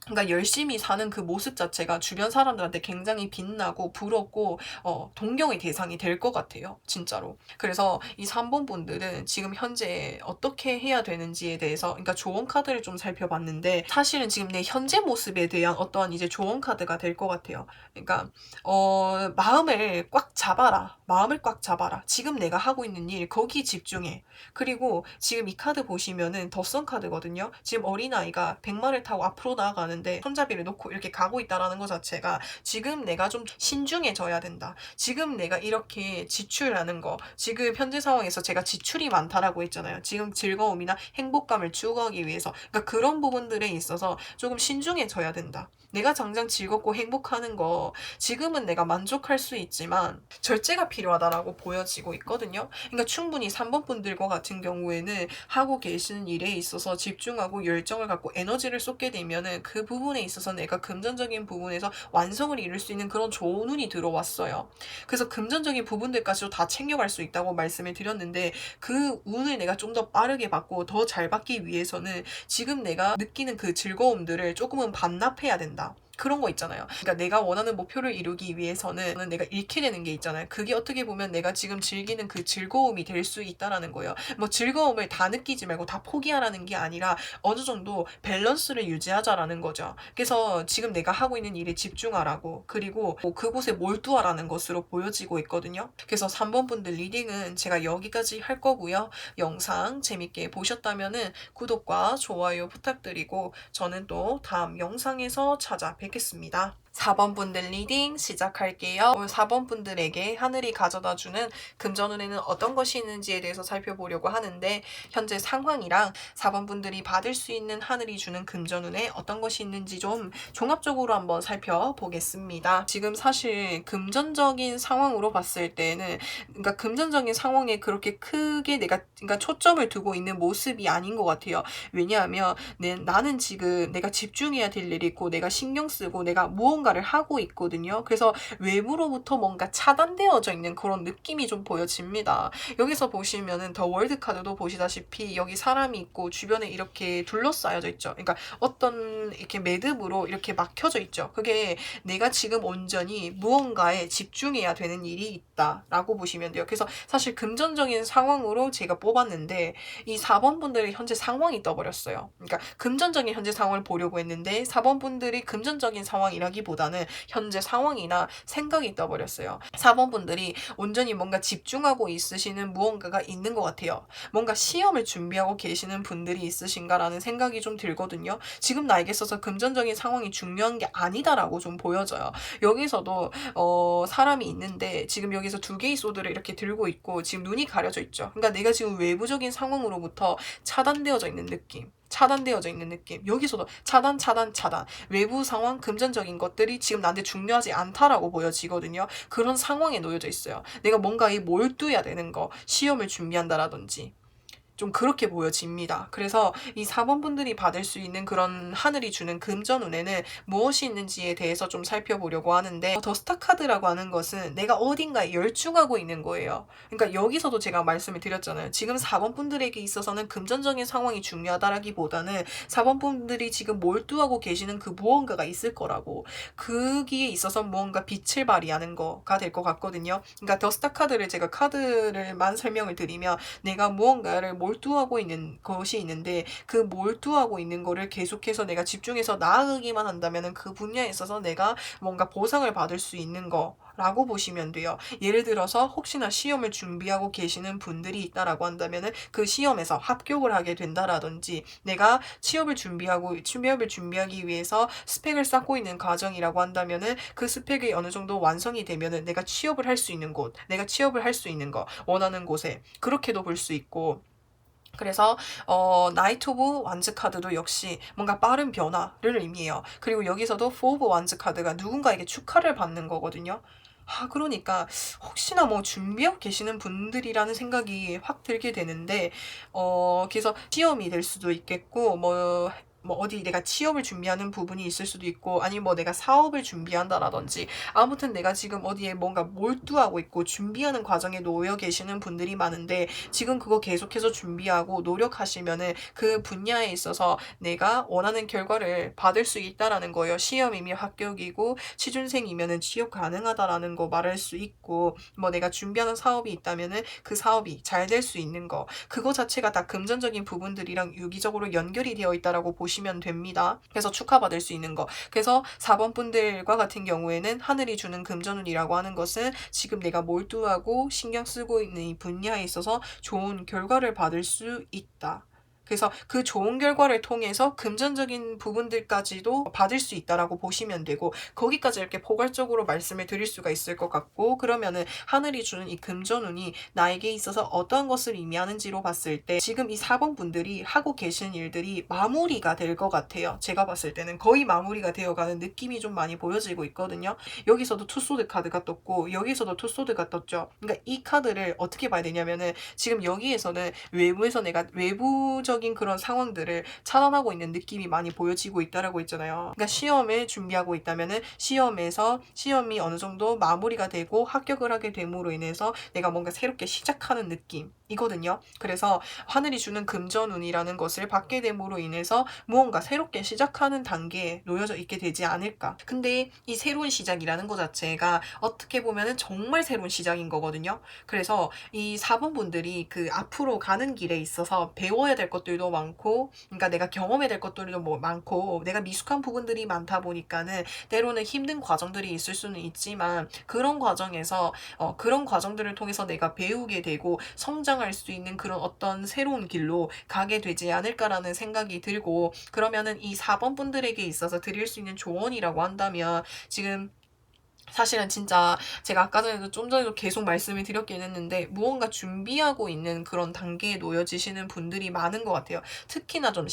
그러니까 열심히 사는 그 모습 자체가 주변 사람들한테 굉장히 빛나고 부럽고 동경의 대상이 될 것 같아요. 진짜로. 그래서 이 3번 분들은 지금 현재 어떻게 해야 되는지에 대해서, 그러니까 조언 카드를 좀 살펴봤는데 사실은 지금 내 현재 모습에 대한 어떠한 이제 조언 카드가 될 것 같아요. 그러니까 마음을 꽉 잡아라. 마음을 꽉 잡아라. 지금 내가 하고 있는 일 거기 집중해. 그리고 지금 이 카드 보시면은 덧선 카드거든요. 지금 어린아이가 백마를 타고 앞으로 나아가는데 손잡이를 놓고 이렇게 가고 있다라는 것 자체가 지금 내가 좀 신중해져야 된다. 지금 내가 이렇게 지출하는 거, 지금 현재 상황에서 제가 지출이 많다라고 했잖아요. 지금 즐거움이나 행복감을 추구하기 위해서. 그러니까 그런 부분들에 있어서 조금 신중해져야 된다. 내가 당장 즐겁고 행복하는 거 지금은 내가 만족할 수 있지만 절제가 필요하다라고 보여지고 있거든요. 그러니까 충분히 3번 분들과 같은 경우에는 하고 계시는 일에 있어서 집중하고 열정을 갖고 에너지를 쏟게 되면은 그 부분에 있어서 내가 금전적인 부분에서 완성을 이룰 수 있는 그런 좋은 운이 들어왔어요. 그래서 금전적인 부분들까지도 다 챙겨갈 수 있다고 말씀을 드렸는데, 그 운을 내가 좀 더 빠르게 받고 더 잘 받기 위해서는 지금 내가 느끼는 그 즐거움들을 조금은 반납해야 된다. 그런 거 있잖아요. 그러니까 내가 원하는 목표를 이루기 위해서는 내가 잃게 되는 게 있잖아요. 그게 어떻게 보면 내가 지금 즐기는 그 즐거움이 될 수 있다라는 거예요. 뭐 즐거움을 다 느끼지 말고 다 포기하라는 게 아니라 어느 정도 밸런스를 유지하자라는 거죠. 그래서 지금 내가 하고 있는 일에 집중하라고, 그리고 뭐 그곳에 몰두하라는 것으로 보여지고 있거든요. 그래서 3번 분들 리딩은 제가 여기까지 할 거고요. 영상 재밌게 보셨다면은 구독과 좋아요 부탁드리고 저는 또 다음 영상에서 찾아뵙겠습니다. 4번 분들 리딩 시작할게요. 오늘 4번 분들에게 하늘이 가져다주는 금전운에는 어떤 것이 있는지에 대해서 살펴보려고 하는데, 현재 상황이랑 4번 분들이 받을 수 있는 하늘이 주는 금전운에 어떤 것이 있는지 좀 종합적으로 한번 살펴보겠습니다. 지금 사실 금전적인 상황으로 봤을 때는, 그러니까 금전적인 상황에 그렇게 크게 그러니까 초점을 두고 있는 모습이 아닌 것 같아요. 왜냐하면 나는 지금 내가 집중해야 될 일이 있고 내가 신경 쓰고 내가 무언가를 하고 있거든요. 그래서 외부로부터 뭔가 차단되어져 있는 그런 느낌이 좀 보여집니다. 여기서 보시면은 더 월드 카드도 보시다시피 여기 사람이 있고 주변에 이렇게 둘러싸여져 있죠. 그러니까 어떤 이렇게 매듭으로 이렇게 막혀져 있죠. 그게 내가 지금 온전히 무언가에 집중해야 되는 일이 있다라고 보시면 돼요. 그래서 사실 금전적인 상황으로 제가 뽑았는데 이 4번 분들의 현재 상황이 떠버렸어요. 그러니까 금전적인 현재 상황을 보려고 했는데 4번 분들이 금전적인 상황이라기보다는 현재 상황이나 생각이 떠버렸어요. 4번 분들이 온전히 뭔가 집중하고 있으시는 무언가가 있는 것 같아요. 뭔가 시험을 준비하고 계시는 분들이 있으신가라는 생각이 좀 들거든요. 지금 나에게 있어서 금전적인 상황이 중요한 게 아니다라고 좀 보여져요. 여기서도 사람이 있는데 지금 여기서 두 개의 소드를 이렇게 들고 있고 지금 눈이 가려져 있죠. 그러니까 내가 지금 외부적인 상황으로부터 차단되어져 있는 느낌. 차단되어져 있는 느낌. 여기서도 차단. 외부 상황, 금전적인 것들이 지금 나한테 중요하지 않다라고 보여지거든요. 그런 상황에 놓여져 있어요. 내가 뭔가에 몰두해야 되는 거, 시험을 준비한다라든지. 좀 그렇게 보여집니다. 그래서 이 4번 분들이 받을 수 있는 그런 하늘이 주는 금전운에는 무엇이 있는지에 대해서 좀 살펴보려고 하는데, 더스타 카드라고 하는 것은 내가 어딘가에 열중하고 있는 거예요. 그러니까 여기서도 제가 말씀을 드렸잖아요. 지금 4번 분들에게 있어서는 금전적인 상황이 중요하다라기보다는 4번 분들이 지금 몰두하고 계시는 그 무언가가 있을 거라고, 거기에 있어서 무언가 빛을 발휘하는 거가 될 것 같거든요. 그러니까 더스타 카드를 제가 카드를만 설명을 드리면, 내가 무언가를 몰두하고 있는 것이 있는데 그 몰두하고 있는 거를 계속해서 내가 집중해서 나아가기만 한다면 그 분야에 있어서 내가 뭔가 보상을 받을 수 있는 거라고 보시면 돼요. 예를 들어서 혹시나 시험을 준비하고 계시는 분들이 있다라고 한다면 그 시험에서 합격을 하게 된다라든지, 내가 취업을 준비하기 위해서 스펙을 쌓고 있는 과정이라고 한다면 그 스펙이 어느 정도 완성이 되면 내가 취업을 할 수 있는 곳, 내가 취업을 할 수 있는 거, 원하는 곳에 그렇게도 볼 수 있고, 그래서 나이트 오브 완즈 카드도 역시 뭔가 빠른 변화를 의미해요. 그리고 여기서도 포 오브 완즈 카드가 누군가에게 축하를 받는 거거든요. 그러니까 혹시나 뭐 준비하고 계시는 분들이라는 생각이 확 들게 되는데, 그래서 시험이 될 수도 있겠고, 뭐 어디 내가 취업을 준비하는 부분이 있을 수도 있고, 아니면 뭐 내가 사업을 준비한다라든지, 아무튼 내가 지금 어디에 뭔가 몰두하고 있고 준비하는 과정에 놓여 계시는 분들이 많은데, 지금 그거 계속해서 준비하고 노력하시면은 그 분야에 있어서 내가 원하는 결과를 받을 수 있다라는 거예요. 시험이면 합격이고 취준생이면은 취업 가능하다라는 거 말할 수 있고, 뭐 내가 준비하는 사업이 있다면은 그 사업이 잘 될 수 있는 거, 그거 자체가 다 금전적인 부분들이랑 유기적으로 연결이 되어 있다라고 보시면 됩니다. 그래서 축하받을 수 있는 거. 그래서 4번 분들과 같은 경우에는 하늘이 주는 금전운이라고 하는 것은 지금 내가 몰두하고 신경 쓰고 있는 이 분야에 있어서 좋은 결과를 받을 수 있다. 그래서 그 좋은 결과를 통해서 금전적인 부분들까지도 받을 수 있다라고 보시면 되고, 거기까지 이렇게 포괄적으로 말씀을 드릴 수가 있을 것 같고, 그러면은 하늘이 주는 이 금전운이 나에게 있어서 어떠한 것을 의미하는지로 봤을 때 지금 이 4번 분들이 하고 계신 일들이 마무리가 될 것 같아요. 제가 봤을 때는 거의 마무리가 되어가는 느낌이 좀 많이 보여지고 있거든요. 여기서도 투소드 카드가 떴고 여기서도 투소드가 떴죠. 그러니까 이 카드를 어떻게 봐야 되냐면은, 지금 여기에서는 외부에서 내가 외부적 그런 상황들을 차단하고 있는 느낌이 많이 보여지고 있다라고 했잖아요. 그러니까 시험을 준비하고 있다면은 시험이 어느 정도 마무리가 되고 합격을 하게 됨으로 인해서 내가 뭔가 새롭게 시작하는 느낌이거든요. 그래서 하늘이 주는 금전운이라는 것을 받게 됨으로 인해서 무언가 새롭게 시작하는 단계에 놓여져 있게 되지 않을까. 근데 이 새로운 시작이라는 것 자체가 어떻게 보면은 정말 새로운 시작인 거거든요. 그래서 이 4번 분들이 그 앞으로 가는 길에 있어서 배워야 될 것들 것들도 많고, 그러니까 내가 경험해야 될 것들도 뭐 많고, 내가 미숙한 부분들이 많다 보니까는 때로는 힘든 과정들이 있을 수는 있지만, 그런 과정들을 통해서 내가 배우게 되고 성장할 수 있는 그런 어떤 새로운 길로 가게 되지 않을까라는 생각이 들고, 그러면은 이 4번 분들에게 있어서 드릴 수 있는 조언이라고 한다면, 지금 사실은 진짜 제가 아까 전에도 좀 전에도 계속 말씀을 드렸긴 했는데, 무언가 준비하고 있는 그런 단계에 놓여지시는 분들이 많은 것 같아요. 특히나 좀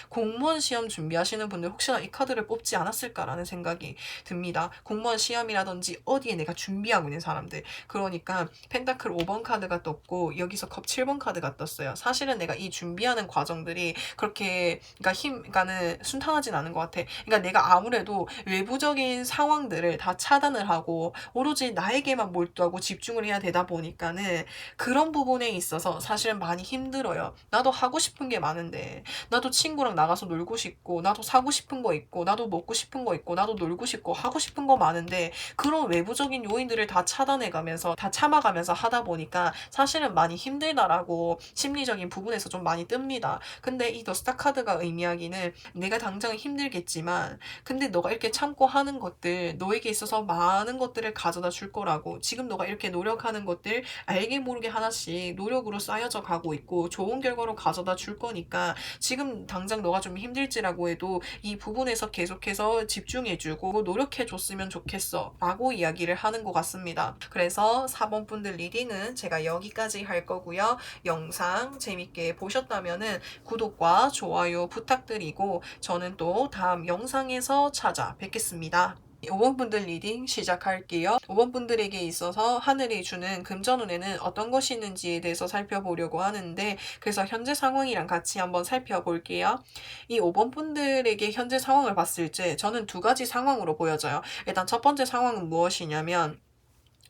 공무원 시험 준비하시는 분들 혹시나 이 카드를 뽑지 않았을까라는 생각이 듭니다. 공무원 시험이라든지 어디에 내가 준비하고 있는 사람들. 그러니까 펜타클 5번 카드가 떴고 여기서 컵 7번 카드가 떴어요. 사실은 내가 이 준비하는 과정들이 그렇게 그러니까는 순탄하진 않은 것 같아. 그러니까 내가 아무래도 외부적인 상황들을 다 차단을 하고 오로지 나에게만 몰두하고 집중을 해야 되다 보니까는 그런 부분에 있어서 사실은 많이 힘들어요. 나도 하고 싶은 게 많은데, 나도 친구랑 나가서 놀고 싶고, 나도 사고 싶은 거 있고, 나도 먹고 싶은 거 있고, 나도 놀고 싶고, 하고 싶은 거 많은데, 그런 외부적인 요인들을 다 차단해가면서 다 참아가면서 하다 보니까 사실은 많이 힘들다라고 심리적인 부분에서 좀 많이 뜹니다. 근데 이 더스타 카드가 의미하기는, 내가 당장은 힘들겠지만 근데 너가 이렇게 참고 하는 것들, 너에게 있어서 많은 것들을 가져다 줄 거라고. 지금 너가 이렇게 노력하는 것들 알게 모르게 하나씩 노력으로 쌓여져 가고 있고 좋은 결과로 가져다 줄 거니까, 지금 당장 너가 좀 힘들지라고 해도 이 부분에서 계속해서 집중해주고 노력해줬으면 좋겠어 라고 이야기를 하는 것 같습니다. 그래서 4번 분들 리딩은 제가 여기까지 할 거고요. 영상 재밌게 보셨다면은 구독과 좋아요 부탁드리고, 저는 또 다음 영상에서 찾아뵙겠습니다. 5번 분들 리딩 시작할게요. 5번 분들에게 있어서 하늘이 주는 금전운에는 어떤 것이 있는지에 대해서 살펴보려고 하는데, 그래서 현재 상황이랑 같이 한번 살펴볼게요. 이 5번 분들에게 현재 상황을 봤을 때 저는 두 가지 상황으로 보여져요. 일단 첫 번째 상황은 무엇이냐면,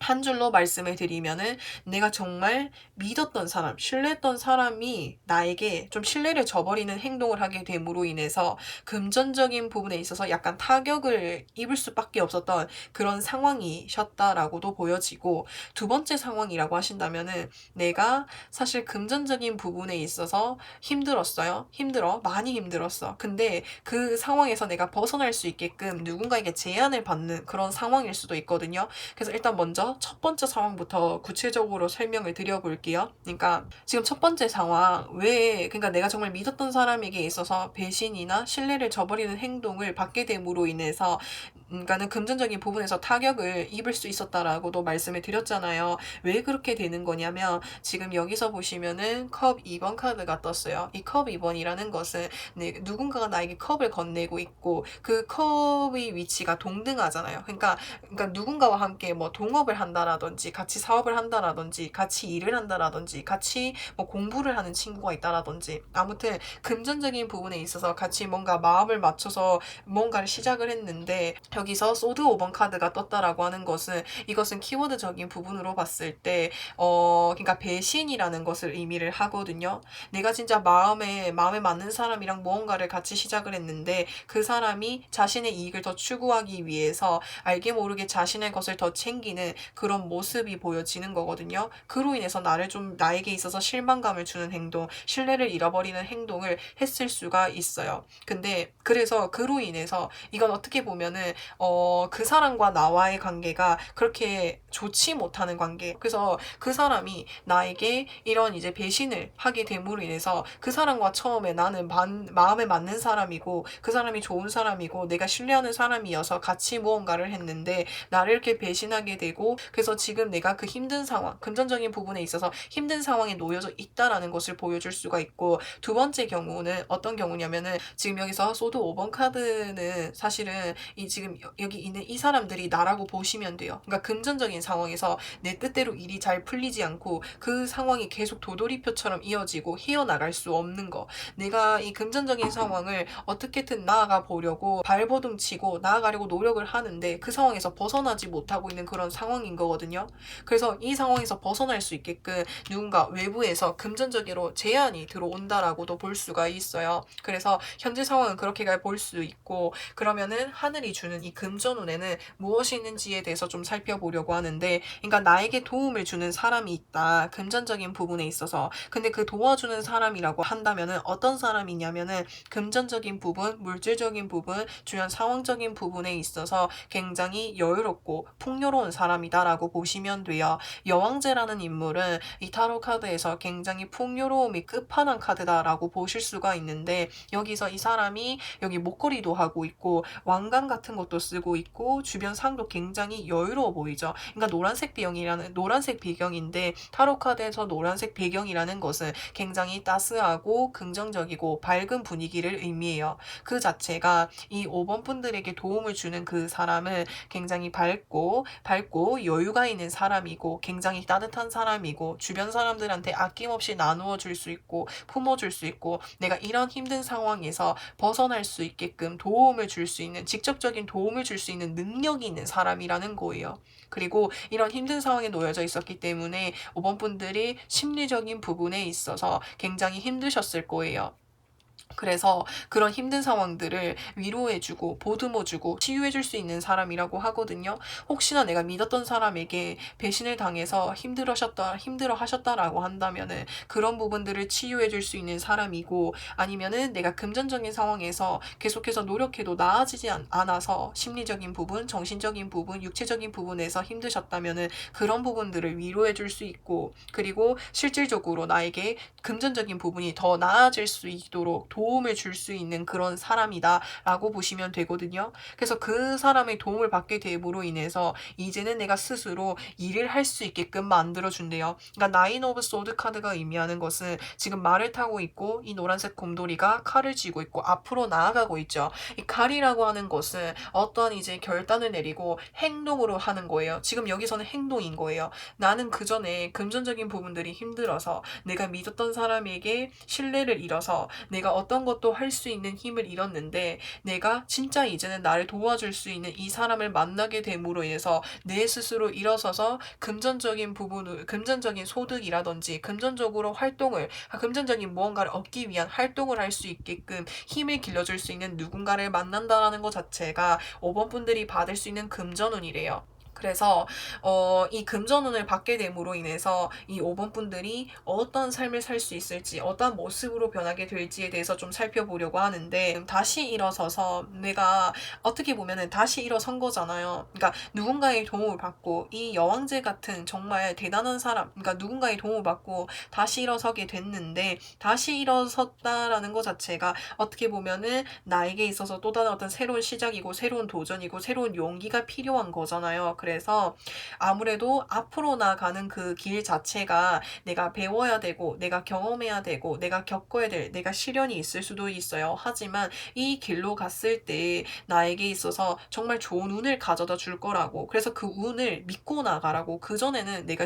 한 줄로 말씀을 드리면은, 내가 정말 믿었던 사람, 신뢰했던 사람이 나에게 좀 신뢰를 저버리는 행동을 하게 됨으로 인해서 금전적인 부분에 있어서 약간 타격을 입을 수밖에 없었던 그런 상황이셨다라고도 보여지고, 두 번째 상황이라고 하신다면은, 내가 사실 금전적인 부분에 있어서 많이 힘들었어. 근데 그 상황에서 내가 벗어날 수 있게끔 누군가에게 제안을 받는 그런 상황일 수도 있거든요. 그래서 일단 먼저 첫 번째 상황부터 구체적으로 설명을 드려볼게요. 그러니까 지금 첫 번째 상황, 그러니까 내가 정말 믿었던 사람에게 있어서 배신이나 신뢰를 저버리는 행동을 받게 됨으로 인해서, 그러니까는 금전적인 부분에서 타격을 입을 수 있었다라고도 말씀을 드렸잖아요. 왜 그렇게 되는 거냐면, 지금 여기서 보시면은 컵 2번 카드가 떴어요. 이 컵 2번이라는 것은 누군가가 나에게 컵을 건네고 있고, 그 컵의 위치가 동등하잖아요. 그러니까 누군가와 함께 뭐 동업을 한다라든지, 같이 사업을 한다라든지, 같이 일을 한다라든지, 같이 뭐 공부를 하는 친구가 있다라든지, 아무튼 금전적인 부분에 있어서 같이 뭔가 마음을 맞춰서 뭔가를 시작을 했는데, 여기서 소드 5번 카드가 떴다라고 하는 것은, 이것은 키워드적인 부분으로 봤을 때 그러니까 배신이라는 것을 의미를 하거든요. 내가 진짜 마음에 맞는 사람이랑 무언가를 같이 시작을 했는데, 그 사람이 자신의 이익을 더 추구하기 위해서 알게 모르게 자신의 것을 더 챙기는 그런 모습이 보여지는 거거든요. 그로 인해서 나에게 있어서 실망감을 주는 행동, 신뢰를 잃어버리는 행동을 했을 수가 있어요. 근데 그래서 그로 인해서 이건 어떻게 보면은 그 사람과 나와의 관계가 그렇게 좋지 못하는 관계. 그래서 그 사람이 나에게 이런 이제 배신을 하게 됨으로 인해서, 그 사람과 처음에 나는 마음에 맞는 사람이고, 그 사람이 좋은 사람이고, 내가 신뢰하는 사람이어서 같이 무언가를 했는데 나를 이렇게 배신하게 되고, 그래서 지금 내가 그 힘든 상황, 금전적인 부분에 있어서 힘든 상황에 놓여져 있다라는 것을 보여줄 수가 있고, 두 번째 경우는 어떤 경우냐면은, 지금 여기서 소드 5번 카드는 사실은 지금 여기 있는 이 사람들이 나라고 보시면 돼요. 그러니까 금전적인 상황에서 내 뜻대로 일이 잘 풀리지 않고 그 상황이 계속 도돌이표처럼 이어지고 헤어나갈 수 없는 거. 내가 이 금전적인 상황을 어떻게든 나아가 보려고 발버둥 치고 나아가려고 노력을 하는데, 그 상황에서 벗어나지 못하고 있는 그런 상황인 거거든요. 그래서 이 상황에서 벗어날 수 있게끔 누군가 외부에서 금전적으로 제한이 들어온다라고도 볼 수가 있어요. 그래서 현재 상황은 그렇게 볼 수 있고, 그러면은 하늘이 주는 이 금전운에는 무엇이 있는지에 대해서 좀 살펴보려고 하는데, 그러니까 나에게 도움을 주는 사람이 있다. 금전적인 부분에 있어서. 근데 그 도와주는 사람이라고 한다면은 어떤 사람이냐면은 금전적인 부분, 물질적인 부분, 주변 상황적인 부분에 있어서 굉장히 여유롭고 풍요로운 사람이다라고 보시면 돼요. 여왕제라는 인물은 이 타로 카드에서 굉장히 풍요로움이 끝판왕 카드다라고 보실 수가 있는데, 여기서 이 사람이 여기 목걸이도 하고 있고 왕관 같은 것도 쓰고 있고 주변 상도 굉장히 여유로워 보이죠. 그러니까 노란색 배경인데, 타로 카드에서 노란색 배경이라는 것은 굉장히 따스하고 긍정적이고 밝은 분위기를 의미해요. 그 자체가 이 5번 분들에게 도움을 주는 그 사람은 굉장히 밝고 여유가 있는 사람이고 굉장히 따뜻한 사람이고 주변 사람들한테 아낌없이 나누어 줄 수 있고 품어줄 수 있고 내가 이런 힘든 상황에서 벗어날 수 있게끔 도움을 줄 수 있는, 직접적인 도움을 줄 수 있는 능력이 있는 사람이라는 거예요. 그리고 이런 힘든 상황에 놓여져 있었기 때문에 5번 분들이 심리적인 부분에 있어서 굉장히 힘드셨을 거예요. 그래서 그런 힘든 상황들을 위로해주고 보듬어주고 치유해줄 수 있는 사람이라고 하거든요. 혹시나 내가 믿었던 사람에게 배신을 당해서 힘들어하셨다라고 한다면은 그런 부분들을 치유해줄 수 있는 사람이고, 아니면은 내가 금전적인 상황에서 계속해서 노력해도 나아지지 않아서 심리적인 부분, 정신적인 부분, 육체적인 부분에서 힘드셨다면은 그런 부분들을 위로해줄 수 있고, 그리고 실질적으로 나에게 금전적인 부분이 더 나아질 수 있도록 도움을 줄 수 있는 그런 사람이다 라고 보시면 되거든요. 그래서 그 사람의 도움을 받게 됨으로 인해서 이제는 내가 스스로 일을 할 수 있게끔 만들어준대요. 그러니까 나인 오브 소드 카드가 의미하는 것은 지금 말을 타고 있고 이 노란색 곰돌이가 칼을 쥐고 있고 앞으로 나아가고 있죠. 이 칼이라고 하는 것은 어떠한 이제 결단을 내리고 행동으로 하는 거예요. 지금 여기서는 행동인 거예요. 나는 그 전에 금전적인 부분들이 힘들어서 내가 믿었던 사람에게 신뢰를 잃어서 내가 어떤 것도 할 수 있는 힘을 잃었는데, 내가 진짜 이제는 나를 도와줄 수 있는 이 사람을 만나게 됨으로 인해서 내 스스로 일어서서 금전적인 소득이라든지 금전적인 무언가를 얻기 위한 활동을 할 수 있게끔 힘을 길러줄 수 있는 누군가를 만난다라는 것 자체가 5번 분들이 받을 수 있는 금전운이래요. 그래서 이 금전운을 받게 됨으로 인해서 이 5번 분들이 어떤 삶을 살 수 있을지, 어떤 모습으로 변하게 될지에 대해서 좀 살펴보려고 하는데, 다시 일어서서 내가 어떻게 보면은 다시 일어선 거잖아요. 그러니까 누군가의 도움을 받고 이 여왕제 같은 정말 대단한 사람, 그러니까 누군가의 도움을 받고 다시 일어서게 됐는데, 다시 일어섰다라는 것 자체가 어떻게 보면은 나에게 있어서 또 다른 어떤 새로운 시작이고 새로운 도전이고 새로운 용기가 필요한 거잖아요. 그래서 아무래도 앞으로 나가는 그 길 자체가 내가 배워야 되고 내가 경험해야 되고 내가 겪어야 될, 내가 시련이 있을 수도 있어요. 하지만 이 길로 갔을 때 나에게 있어서 정말 좋은 운을 가져다 줄 거라고, 그래서 그 운을 믿고 나가라고. 그전에는 내가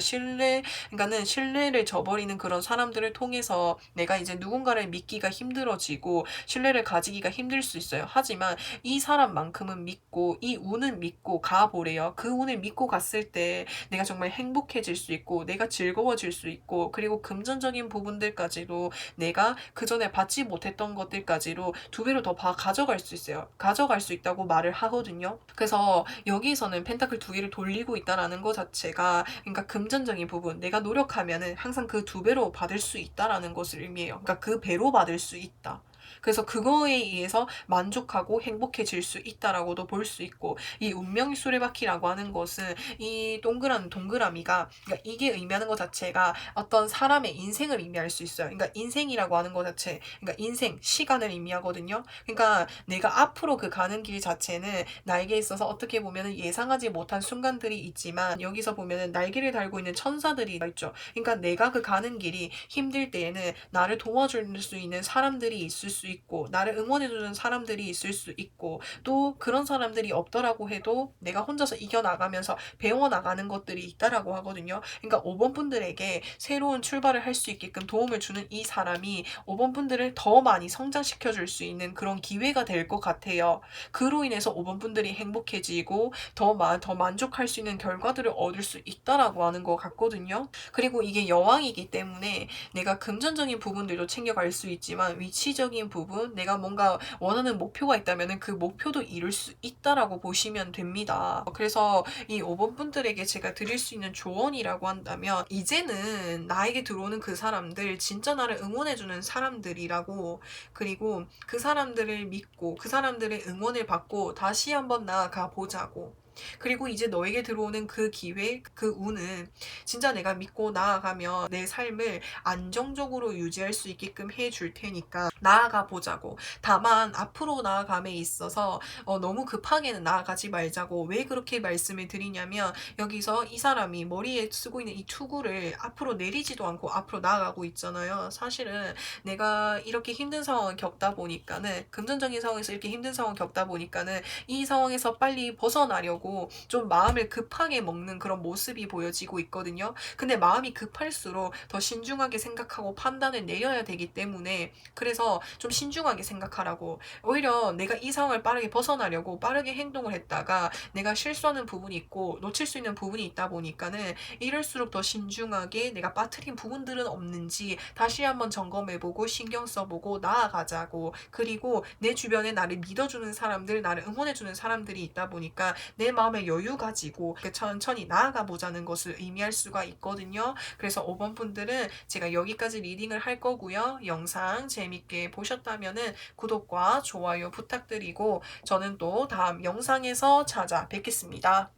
그러니까는 신뢰를 저버리는 그런 사람들을 통해서 내가 이제 누군가를 믿기가 힘들어지고 신뢰를 가지기가 힘들 수 있어요. 하지만 이 사람만큼은 믿고 이 운은 믿고 가보래요. 그 운을 믿고 갔을 때 내가 정말 행복해질 수 있고 내가 즐거워질 수 있고, 그리고 금전적인 부분들까지도 내가 그전에 받지 못했던 것들까지도 두 배로 더 가져갈 수 있어요. 가져갈 수 있다고 말을 하거든요. 그래서 여기서는 펜타클 두 개를 돌리고 있다라는 것 자체가, 그러니까 금전적인 부분 내가 노력하면은 항상 그 두 배로 받을 수 있다라는 것을 의미해요. 그러니까 그 배로 받을 수 있다. 그래서 그거에 의해서 만족하고 행복해질 수 있다라고도 볼 수 있고, 이 운명의 수레바퀴라고 하는 것은 이 동그란 동그라미가, 그러니까 이게 의미하는 것 자체가 어떤 사람의 인생을 의미할 수 있어요. 그러니까 인생이라고 하는 것 자체, 그러니까 인생, 시간을 의미하거든요. 그러니까 내가 앞으로 그 가는 길 자체는 나에게 있어서 어떻게 보면 예상하지 못한 순간들이 있지만, 여기서 보면은 날개를 달고 있는 천사들이 있죠. 그러니까 내가 그 가는 길이 힘들 때에는 나를 도와줄 수 있는 사람들이 있을 수 있고 나를 응원해주는 사람들이 있을 수 있고, 또 그런 사람들이 없더라고 해도 내가 혼자서 이겨나가면서 배워나가는 것들이 있다라고 하거든요. 그러니까 5번 분들에게 새로운 출발을 할 수 있게끔 도움을 주는 이 사람이 5번 분들을 더 많이 성장시켜줄 수 있는 그런 기회가 될 것 같아요. 그로 인해서 5번 분들이 행복해지고 더 만족할 수 있는 결과들을 얻을 수 있다라고 하는 것 같거든요. 그리고 이게 여왕이기 때문에 내가 금전적인 부분들도 챙겨갈 수 있지만 위치적인 현실적인 부분, 내가 뭔가 원하는 목표가 있다면은 그 목표도 이룰 수 있다라고 보시면 됩니다. 그래서 이 5번 분들에게 제가 드릴 수 있는 조언이라고 한다면, 이제는 나에게 들어오는 그 사람들 진짜 나를 응원해주는 사람들이라고, 그리고 그 사람들을 믿고 그 사람들의 응원을 받고 다시 한번 나아가 보자고. 그리고 이제 너에게 들어오는 그 기회, 그 운은 진짜 내가 믿고 나아가면 내 삶을 안정적으로 유지할 수 있게끔 해줄 테니까 나아가 보자고. 다만 앞으로 나아감에 있어서 너무 급하게는 나아가지 말자고. 왜 그렇게 말씀을 드리냐면, 여기서 이 사람이 머리에 쓰고 있는 이 투구를 앞으로 내리지도 않고 앞으로 나아가고 있잖아요. 사실은 내가 이렇게 힘든 상황을 겪다 보니까는, 금전적인 상황에서 이렇게 힘든 상황을 겪다 보니까는 이 상황에서 빨리 벗어나려고 좀 마음을 급하게 먹는 그런 모습이 보여지고 있거든요. 근데 마음이 급할수록 더 신중하게 생각하고 판단을 내려야 되기 때문에, 그래서 좀 신중하게 생각하라고. 오히려 내가 이 상황을 빠르게 벗어나려고 빠르게 행동을 했다가 내가 실수하는 부분이 있고 놓칠 수 있는 부분이 있다 보니까는, 이럴수록 더 신중하게 내가 빠뜨린 부분들은 없는지 다시 한번 점검해보고 신경 써보고 나아가자고. 그리고 내 주변에 나를 믿어주는 사람들, 나를 응원해주는 사람들이 있다 보니까 내 마음에 여유 가지고 천천히 나아가 보자는 것을 의미할 수가 있거든요. 그래서 5번 분들은 제가 여기까지 리딩을 할 거고요. 영상 재밌게 보셨다면은 구독과 좋아요 부탁드리고, 저는 또 다음 영상에서 찾아뵙겠습니다.